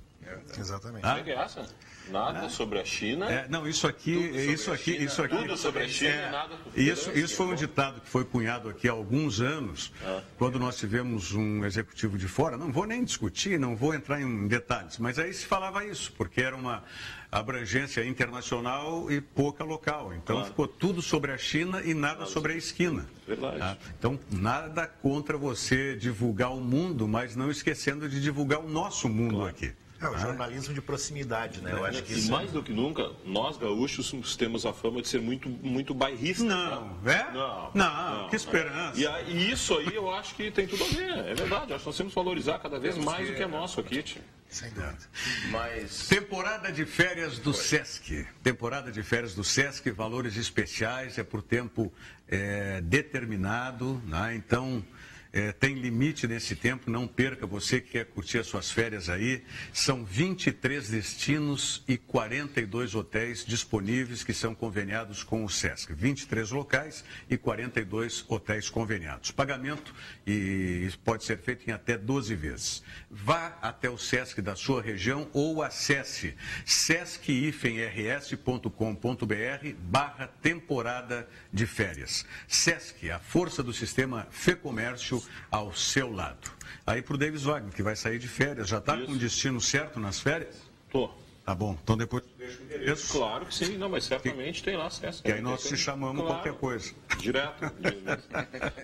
Exatamente. Como é que é essa? Nada sobre a China. Não, isso aqui. Tudo sobre a China, nada. Isso foi um ditado que foi cunhado aqui há alguns anos, quando nós tivemos um executivo de fora. Não vou nem discutir, não vou entrar em detalhes, mas aí se falava isso, porque era uma abrangência internacional e pouca local. Então ficou tudo sobre a China e nada sobre a esquina. Verdade. Então, nada contra você divulgar o mundo, mas não esquecendo de divulgar o nosso mundo aqui. É o jornalismo de proximidade, né? Eu acho que e mais do que nunca, nós gaúchos temos a fama de ser muito bairristas. Não, que esperança. E isso aí eu acho que tem tudo a ver, é verdade. Acho que nós temos que valorizar cada vez mais o que é nosso aqui, tio. Sem dúvida. Mas... Temporada de férias do Sesc. Temporada de férias do Sesc, valores especiais, é por tempo determinado, né? Então... tem limite nesse tempo, não perca, você que quer curtir as suas férias aí. São 23 destinos e 42 hotéis disponíveis que são conveniados com o Sesc. 23 locais e 42 hotéis conveniados. Pagamento pode ser feito em até 12 vezes. Vá até o Sesc da sua região ou acesse sesc-rs.com.br/temporada de férias. Sesc, a força do sistema Fê Comércio ao seu lado. Aí para o Davis Wagner, que vai sair de férias, já está com o destino certo nas férias? Tô. Tá bom, então depois deixa o endereço. Claro que sim, não, mas certamente tem lá acesso. Que aí nós te chamamos qualquer coisa. Direto.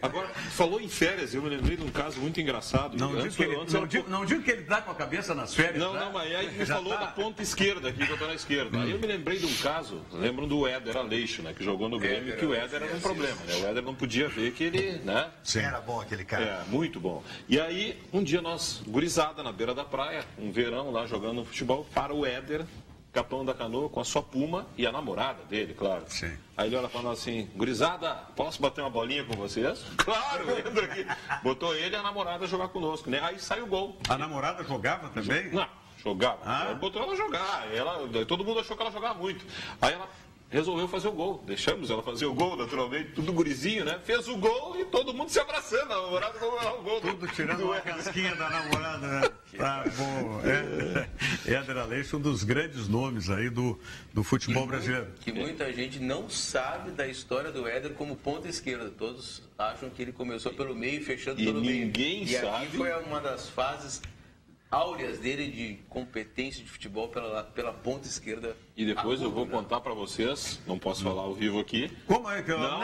Agora, falou em férias, eu me lembrei de um caso muito engraçado. Não digo que ele está com a cabeça nas férias. Não, mas aí me falou da ponta esquerda aqui, que eu estou na esquerda. Aí eu me lembrei de um caso, lembram do Éder Aleixo, né, que jogou no Grêmio, que o Éder era um problema, né? O Éder não podia ver que ele, né? Sim. Era bom aquele cara. Muito bom. E aí, um dia nós, gurizada, na beira da praia, um verão lá, jogando futebol, para o Éder, capitão da canoa, com a sua Puma e a namorada dele, claro. Sim. Aí ele olha para nós assim, gurizada, posso bater uma bolinha com vocês? Claro, entra aqui. Botou ele e a namorada jogar conosco, né? Aí sai o gol. A namorada jogava também? Não, jogava. Botou ela jogar. Todo mundo achou que ela jogava muito. Aí ela resolveu fazer o gol. Deixamos ela fazer o gol, naturalmente, tudo gurizinho, né? Fez o gol e todo mundo se abraçando. A namorada foi o gol. Tudo tirando uma casquinha da namorada, né? Tá bom. Éder Aleixo, um dos grandes nomes aí do futebol brasileiro. Que muita gente não sabe da história do Éder como ponta esquerda. Todos acham que ele começou pelo meio e fechando pelo meio. Ninguém sabe. E aqui foi uma das fases áureas dele de competência de futebol pela ponta esquerda. E depois eu vou contar para vocês, não posso falar ao vivo aqui. Como é que eu... Não,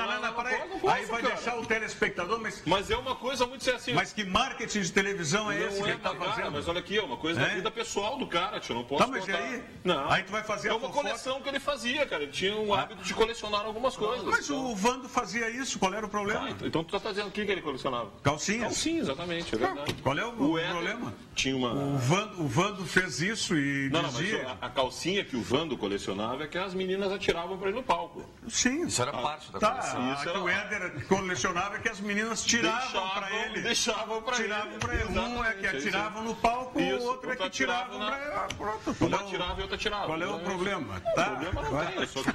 aí vai deixar o telespectador, mas é uma coisa muito assim. Mas que marketing de televisão é esse que ele está fazendo? Mas olha aqui, é uma coisa da vida pessoal do cara, tio, não posso mas contar. Aí? Não. Aí tu vai fazer uma coleção que ele fazia, cara. Ele tinha um hábito de colecionar algumas coisas. Mas o Vando fazia isso, qual era o problema? Então tu tá dizendo o que ele colecionava? Calcinhas. Calcinhas, exatamente, é verdade. Qual é o problema? Tinha uma... O Vando fez isso e dizia... Mas a calcinha que o Vando colecionava é que as meninas atiravam para ele no palco. Sim. Isso era parte da coleção. Isso era... O Éder colecionava que as meninas tiravam para ele. Deixavam para ele. Um é que atiravam no palco, o outro é que tiravam para ele. Pronto. Uma atirava e outra tirava. Qual é o problema? O problema não tem, só que...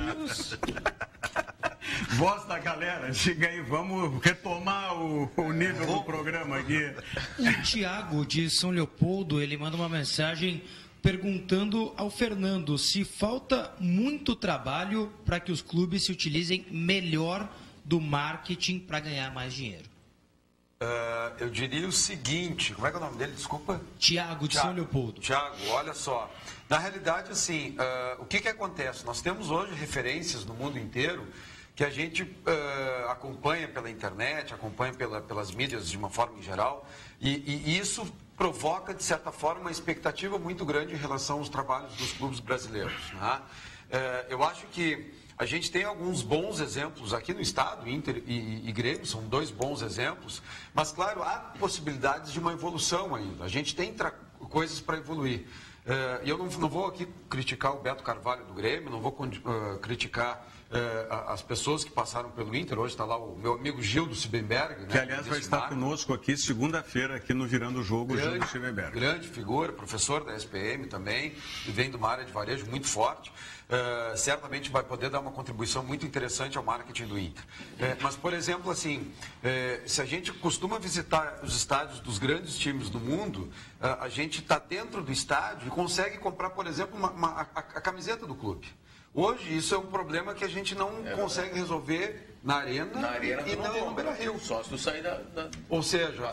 Voz da galera, diga aí, vamos retomar o nível do programa aqui. O Tiago de São Leopoldo, ele manda uma mensagem perguntando ao Fernando se falta muito trabalho para que os clubes se utilizem melhor do marketing para ganhar mais dinheiro. Eu diria o seguinte, como é que é o nome dele? Desculpa. Tiago, de São Leopoldo. Tiago, olha só. Na realidade, assim, o que acontece? Nós temos hoje referências no mundo inteiro que a gente acompanha pela internet, acompanha pelas mídias de uma forma em geral, e isso provoca, de certa forma, uma expectativa muito grande em relação aos trabalhos dos clubes brasileiros. Né? Eu acho que a gente tem alguns bons exemplos aqui no estado, Inter e Grêmio, são 2 bons exemplos, mas, claro, há possibilidades de uma evolução ainda. A gente tem coisas para evoluir. E eu não vou aqui criticar o Beto Carvalho do Grêmio, não vou criticar as pessoas que passaram pelo Inter. Hoje está lá o meu amigo Gildo Siebenberg. Que, aliás, vai estar conosco aqui segunda-feira, aqui no Virando o Jogo, Gildo Siebenberg. Grande figura, professor da SPM também, e vem de uma área de varejo muito forte. Certamente vai poder dar uma contribuição muito interessante ao marketing do Inter. Mas, por exemplo, assim, se a gente costuma visitar os estádios dos grandes times do mundo, a gente está dentro do estádio e consegue comprar, por exemplo, a camiseta do clube. Hoje, isso é um problema que a gente não consegue resolver na arena e não no Beira-Rio. Só se tu sair Ou seja,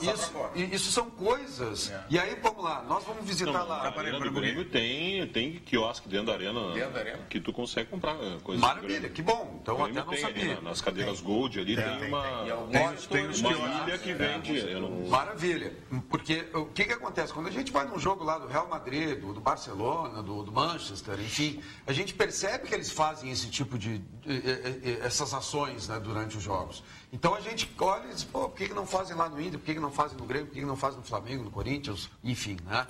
isso são coisas. E aí, vamos lá, nós vamos visitar lá. A arena do Grêmio tem quiosque dentro da arena, que tu consegue comprar coisas. Maravilha, que bom. Então até não sabia. Nas cadeiras Gold ali tem uma ilha que vende. Maravilha. Porque o que acontece? Quando a gente vai num jogo lá do Real Madrid, do Barcelona, do Manchester, enfim, a gente percebe que eles fazem esse tipo de essas ações, né, durante os jogos. Então a gente olha e diz, pô, por que não fazem lá no Inter, por que não fazem no Grêmio, por que não fazem no Flamengo, no Corinthians, enfim, né?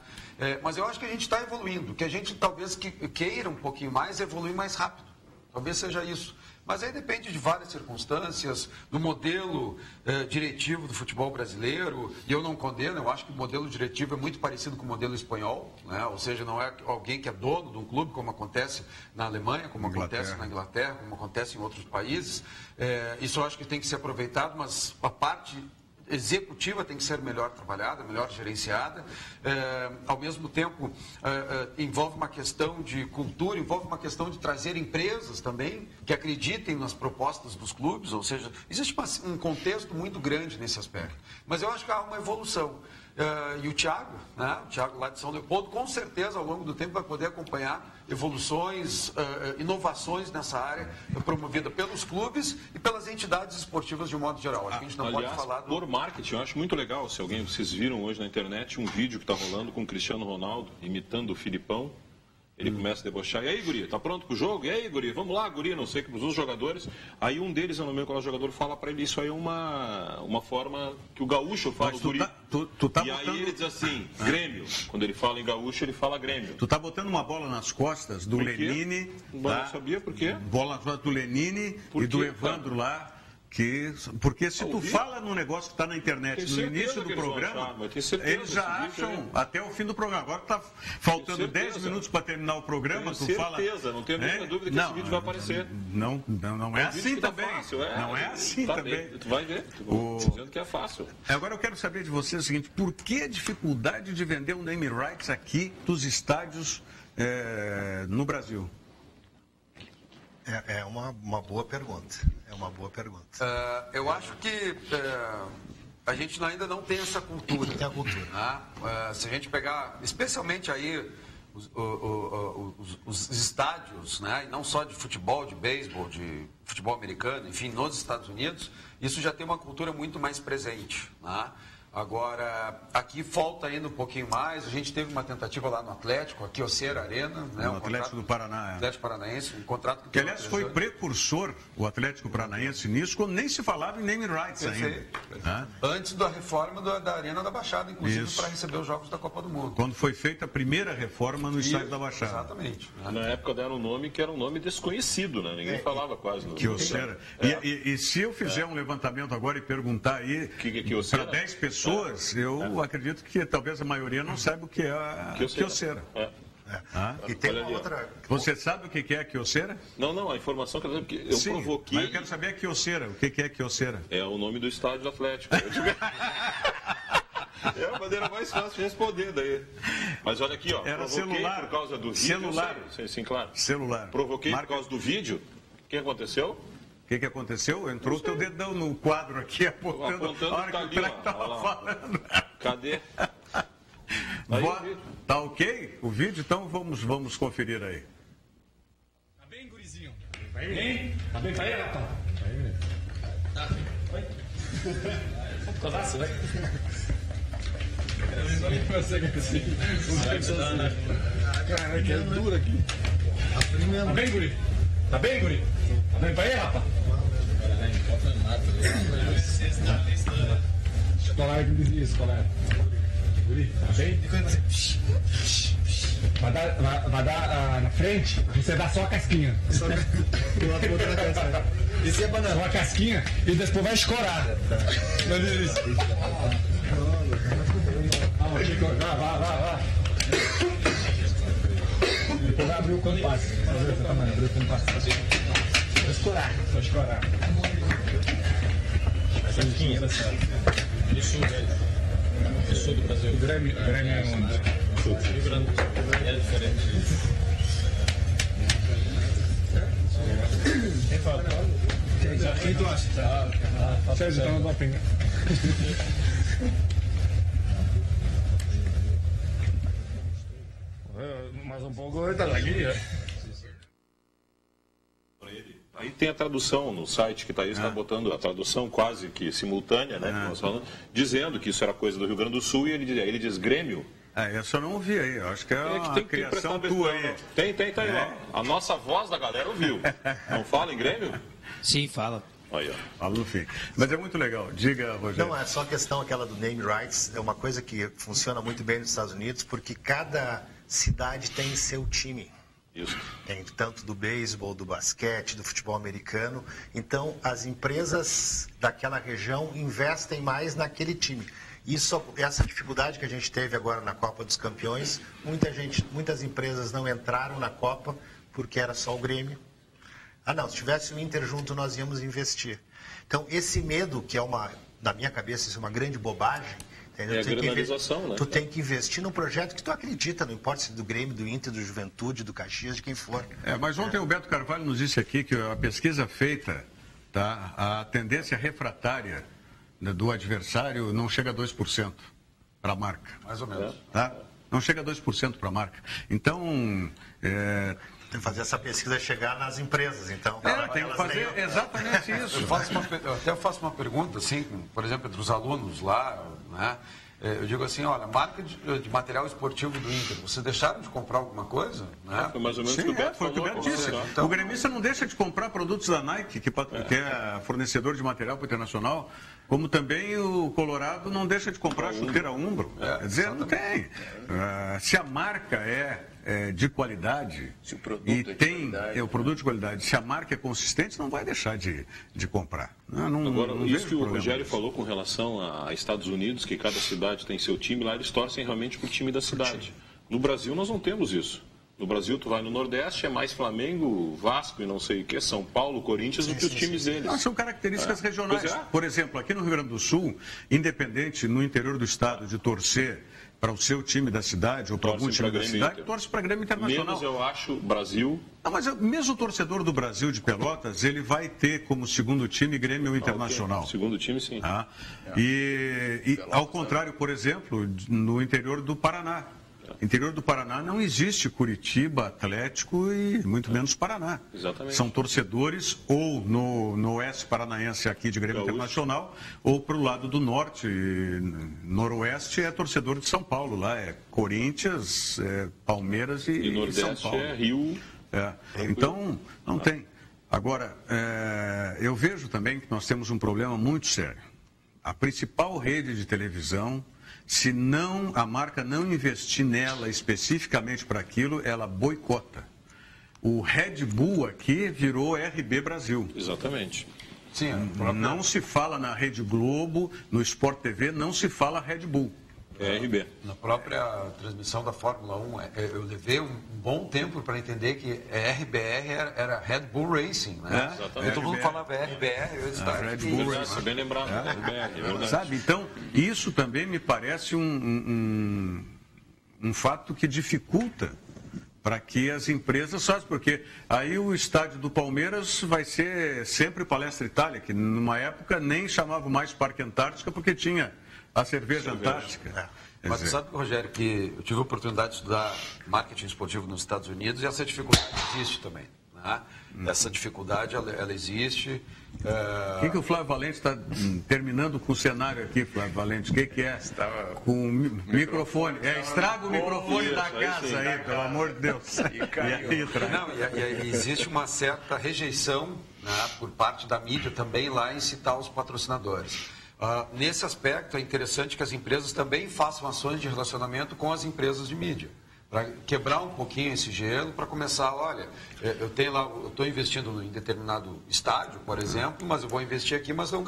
Mas eu acho que a gente está evoluindo, que a gente talvez queira um pouquinho mais, evoluir mais rápido. Talvez seja isso. Mas aí depende de várias circunstâncias, do modelo diretivo do futebol brasileiro, e eu não condeno, eu acho que o modelo diretivo é muito parecido com o modelo espanhol, né? Ou seja, não é alguém que é dono de um clube, como acontece na Alemanha, como acontece na Inglaterra, como acontece em outros países. Isso eu acho que tem que ser aproveitado, mas a parte executiva tem que ser melhor trabalhada, melhor gerenciada. Ao mesmo tempo, envolve uma questão de cultura, envolve uma questão de trazer empresas também que acreditem nas propostas dos clubes, ou seja, existe um contexto muito grande nesse aspecto. Mas eu acho que há uma evolução. E o Thiago, né? O Thiago lá de São Leopoldo, com certeza, ao longo do tempo, vai poder acompanhar evoluções, inovações nessa área, promovida pelos clubes e pelas entidades esportivas de um modo geral. Acho que a gente não pode falar por marketing, eu acho muito legal, se vocês viram hoje na internet um vídeo que está rolando com o Cristiano Ronaldo, imitando o Filipão. Ele começa a debochar. E aí, guri, tá pronto pro jogo? E aí, guri, vamos lá, guri, não sei, para os jogadores. Aí um deles, eu não lembro qual é o jogador, fala para ele, isso aí é uma forma que o gaúcho fala do guri. Aí ele diz assim, Grêmio. Quando ele fala em gaúcho, ele fala Grêmio. Tu tá botando uma bola nas costas do Lenine. Não sabia por quê? Bola nas costas do Lenine e do Evandro lá. Porque se tu fala num negócio que está na internet no início do programa, eles já acham até o fim do programa. Agora está faltando 10 minutos para terminar o programa, tu fala... Não tenho nenhuma dúvida que esse vídeo vai aparecer. Não é assim também. Não é assim também. Tu vai ver, estou dizendo que é fácil. Agora eu quero saber de você o seguinte, por que a dificuldade de vender um name rights aqui dos estádios no Brasil? É uma boa pergunta. Eu acho que a gente ainda não tem essa cultura. Tem a cultura. Né? Se a gente pegar, especialmente aí, os estádios, né? E não só de futebol, de beisebol, de futebol americano, enfim, nos Estados Unidos, isso já tem uma cultura muito mais presente. Né? Agora, aqui falta ainda um pouquinho mais. A gente teve uma tentativa lá no Atlético, aqui Oceira Arena. Né? No Atlético do Paraná. Atlético Paranaense, um contrato que aliás, foi precursor, o Atlético Paranaense, nisso, quando nem se falava em name rights ainda. Antes da reforma da Arena da Baixada, inclusive, para receber os Jogos da Copa do Mundo. Quando foi feita a primeira reforma no estádio da Baixada. Exatamente. Na época deram um nome que era um nome desconhecido, né? Ninguém falava quase. Kyocera. E se eu fizer um levantamento agora e perguntar aí para 10 pessoas, eu acredito que talvez a maioria não saiba o que é a Kyocera. E tem uma outra... Você sabe o que é a Kyocera? Não, a informação que eu provoquei... Mas eu quero saber a Kyocera. O que é a Kyocera? É o nome do estádio do Atlético. É a maneira mais fácil de responder daí. Mas olha aqui, ó. Era celular. Por causa do vídeo. Celular. Sim, claro. Celular. Provoquei por causa do vídeo. O que aconteceu? O que aconteceu? Entrou o teu dedão no quadro aqui, apontando a hora que o craque estava falando. Cadê? Tá ok o vídeo? Então vamos conferir aí. Tá bem, gurizinho? Tá bem? Tá bem pra aí, rapaz? Tá. Oi? Pedaço, vai. Eu não consegue assim. Cara, que é duro aqui. Tá bem, guri? Tá bem, guri? Tá bem pra aí, rapaz? Escolar que dizia isso, escolar. Guri, tá bem? Vai dar na frente, você dá só a casquinha. Só a casquinha e depois vai escorar. Não diz isso. Vai. Depois vai abrir o compasso. Abrir o compasso. Vai escorar. Casquinha. Isso, velho. Sul do Brasil. O Grêmio é onde? É diferente. Quem fala? Quem tu acha? Sérgio, tá na pinga. Mais um pouco tá aqui, Aí tem a tradução no site que está botando a tradução quase que simultânea, né? Que nós falamos, dizendo que isso era coisa do Rio Grande do Sul e ele diz Grêmio. Essa eu não ouvi aí, eu acho que é uma criação tua aí. Tem aí, ó. A nossa voz da galera ouviu. Não fala em Grêmio? Sim, fala. Aí, ó. Fala no fim. Mas é muito legal. Diga, Rogério. Não, é só a questão aquela do name rights, é uma coisa que funciona muito bem nos Estados Unidos, porque cada cidade tem seu time. Isso. Tem tanto do beisebol, do basquete, do futebol americano. Então, as empresas daquela região investem mais naquele time. Essa dificuldade que a gente teve agora na Copa dos Campeões, muitas empresas não entraram na Copa porque era só o Grêmio. Se tivesse o Inter junto, nós íamos investir. Então, esse medo, que na minha cabeça, isso é uma grande bobagem. É a granalização, né? Tu tem que investir num projeto que tu acredita, não importa se do Grêmio, do Inter, do Juventude, do Caxias, de quem for. Mas ontem o Beto Carvalho nos disse aqui que a pesquisa feita, tá, a tendência refratária do adversário não chega a 2% para a marca. Mais ou menos. Tá? Não chega a 2% para a marca. Então... Tem que fazer essa pesquisa chegar nas empresas, então. Tem que fazer exatamente isso. Eu até faço uma pergunta, assim, por exemplo, entre os alunos lá, né? Eu digo assim, olha, marca de material esportivo do Inter, vocês deixaram de comprar alguma coisa? Né? Foi mais ou menos o que o Beto falou. Foi o que o Beto disse. Então, o gremista não deixa de comprar produtos da Nike, que é fornecedor de material para o Internacional, como também o Colorado não deixa de comprar chuteira Umbro. Quer dizer, não tem. Se a marca é de qualidade se o produto e tem o produto de qualidade, se a marca é consistente, não vai deixar de comprar. Agora, isso que o Rogério falou com relação a Estados Unidos, que cada cidade tem seu time, lá eles torcem realmente para o time da cidade. No Brasil nós não temos isso. No Brasil, tu vai no Nordeste, é mais Flamengo, Vasco e não sei o que, São Paulo, Corinthians, do que os times deles. Não, são características regionais. Por exemplo, aqui no Rio Grande do Sul, independente no interior do estado de torcer para o seu time da cidade ou para algum time da cidade, torce para Grêmio Internacional. Menos, eu acho, Brasil. Não, mas mesmo o torcedor do Brasil de Pelotas, ele vai ter como segundo time Grêmio Internacional. Okay. Segundo time, sim. E ao contrário, por exemplo, no interior do Paraná. Interior do Paraná não existe Curitiba, Atlético e muito menos Paraná. Exatamente. São torcedores ou no oeste paranaense aqui de Grêmio Internacional ou para o lado do norte, noroeste é torcedor de São Paulo. Lá é Corinthians, Palmeiras e Nordeste São Paulo. É Rio. Então, não tem. Agora, eu vejo também que nós temos um problema muito sério. A principal rede de televisão, se a marca não investir nela especificamente para aquilo, ela boicota. O Red Bull aqui virou RB Brasil. Exatamente. Sim, não se fala na Rede Globo, no Sport TV, não se fala Red Bull. RB. Na própria transmissão da Fórmula 1, eu levei um bom tempo para entender que RBR era Red Bull Racing, né? Exatamente. Todo mundo falava RBR, eu disse, Red Bull Racing. Bem lembrado, RBR, sabe? Então, isso também me parece um fato que dificulta para que as empresas façam, porque aí o estádio do Palmeiras vai ser sempre Palestra Itália, que numa época nem chamava mais Parque Antártica porque tinha a cerveja Antártica. Mas você sabe, Rogério, que eu tive a oportunidade de estudar marketing esportivo nos Estados Unidos e essa dificuldade existe também. Né? Essa dificuldade, ela existe. O que o Flávio Valente está terminando com o cenário aqui, Flávio Valente? O que é? Com o microfone. Estraga o microfone da casa aí, pelo amor de Deus. E existe uma certa rejeição, né, por parte da mídia também lá em citar os patrocinadores. Nesse aspecto, é interessante que as empresas também façam ações de relacionamento com as empresas de mídia, para quebrar um pouquinho esse gelo, para começar, olha, eu estou investindo em determinado estádio, por exemplo, mas eu vou investir aqui, mas eu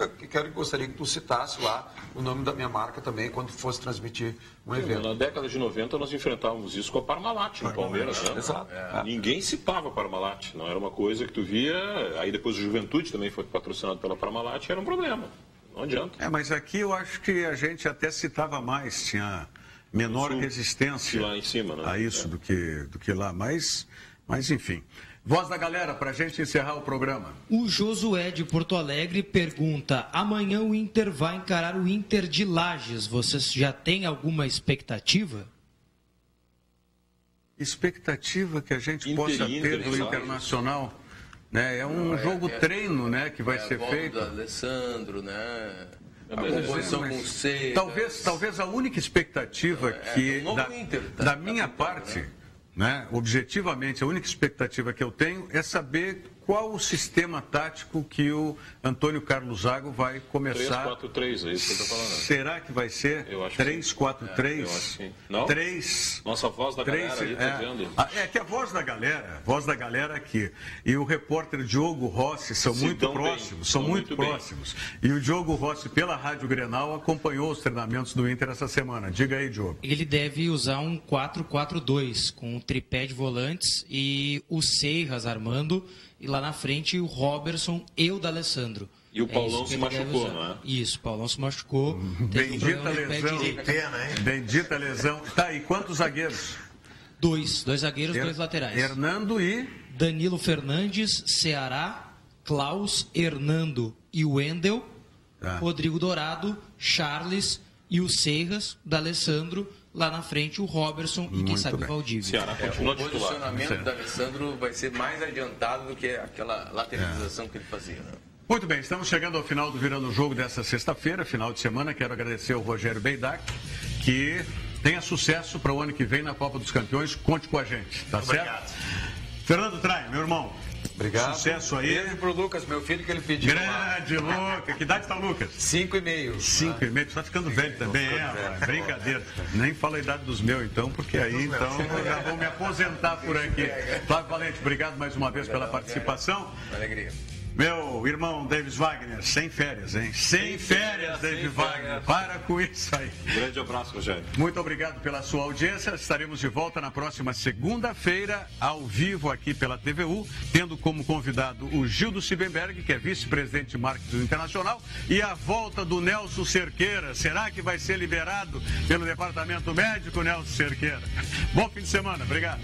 gostaria que tu citasse lá o nome da minha marca também, quando fosse transmitir um evento. Na década de 90, nós enfrentávamos isso com a Parmalat no Palmeiras. Né? Exato. Ninguém citava a Parmalat, não era uma coisa que tu via, aí depois o Juventude também foi patrocinado pela Parmalat, era um problema. Não adianta. Mas aqui eu acho que a gente até citava mais, tinha menor resistência lá em cima, né? a isso do que lá, mas enfim. Voz da galera, para a gente encerrar o programa. O Josué de Porto Alegre pergunta: amanhã o Inter vai encarar o Inter de Lages, vocês já têm alguma expectativa? Expectativa que a gente possa ter do Internacional? Né? É um jogo treino, né, que vai ser feito. Do Alessandro, né? A composição com C. Talvez a única expectativa que da minha parte, né, objetivamente, a única expectativa que eu tenho é saber qual o sistema tático que o Antônio Carlos Zago vai começar. 3-4-3, é isso que eu estou falando. Será que vai ser 3-4-3? Eu acho que sim. Não? 3. Nossa voz da galera aí está dizendo. É que a voz da galera aqui e o repórter Diogo Rossi são muito próximos. E o Diogo Rossi, pela Rádio Grenal, acompanhou os treinamentos do Inter essa semana. Diga aí, Diogo. Ele deve usar um 4-4-2, com um tripé de volantes e o Seiras armando. E lá na frente o Robertson e o D'Alessandro. E o Paulão se machucou, não é? Isso, o Paulão se machucou. Bendita lesão. Bendita lesão. Tá, e quantos zagueiros? Dois zagueiros, 2 laterais. Hernando e... Danilo Fernandes, Ceará, Klaus, Hernando e Wendel, Rodrigo Dourado, Charles e o Seiras, D'Alessandro. Lá na frente o Robertson e quem sabe o Valdívia. Ceará continua o posicionamento da Alessandro vai ser mais adiantado do que aquela lateralização que ele fazia. Né? Muito bem, estamos chegando ao final do Virando o Jogo dessa sexta-feira, final de semana. Quero agradecer ao Rogério Beidac, que tenha sucesso para o ano que vem na Copa dos Campeões. Conte com a gente, tá certo? Fernando Trai, meu irmão. Obrigado. Sucesso aí. Beijo pro Lucas, meu filho, que ele pediu. Grande Lucas. Que idade está o Lucas? 5,5. 5,5. Tu está ficando velho também, Brincadeira. Nem fala a idade dos meus, então, porque aí, então, já vou me aposentar por aqui. Flávio Valente, obrigado mais uma vez pela participação. Alegria. Meu irmão Davis Wagner, sem férias, hein? Sem férias, Davis Wagner. Para com isso aí. Grande abraço, Rogério. Muito obrigado pela sua audiência. Estaremos de volta na próxima segunda-feira, ao vivo aqui pela TVU, tendo como convidado o Gildo Siebenberg, que é vice-presidente de marketing internacional, e a volta do Nelson Cerqueira. Será que vai ser liberado pelo departamento médico, Nelson Cerqueira? Bom fim de semana. Obrigado.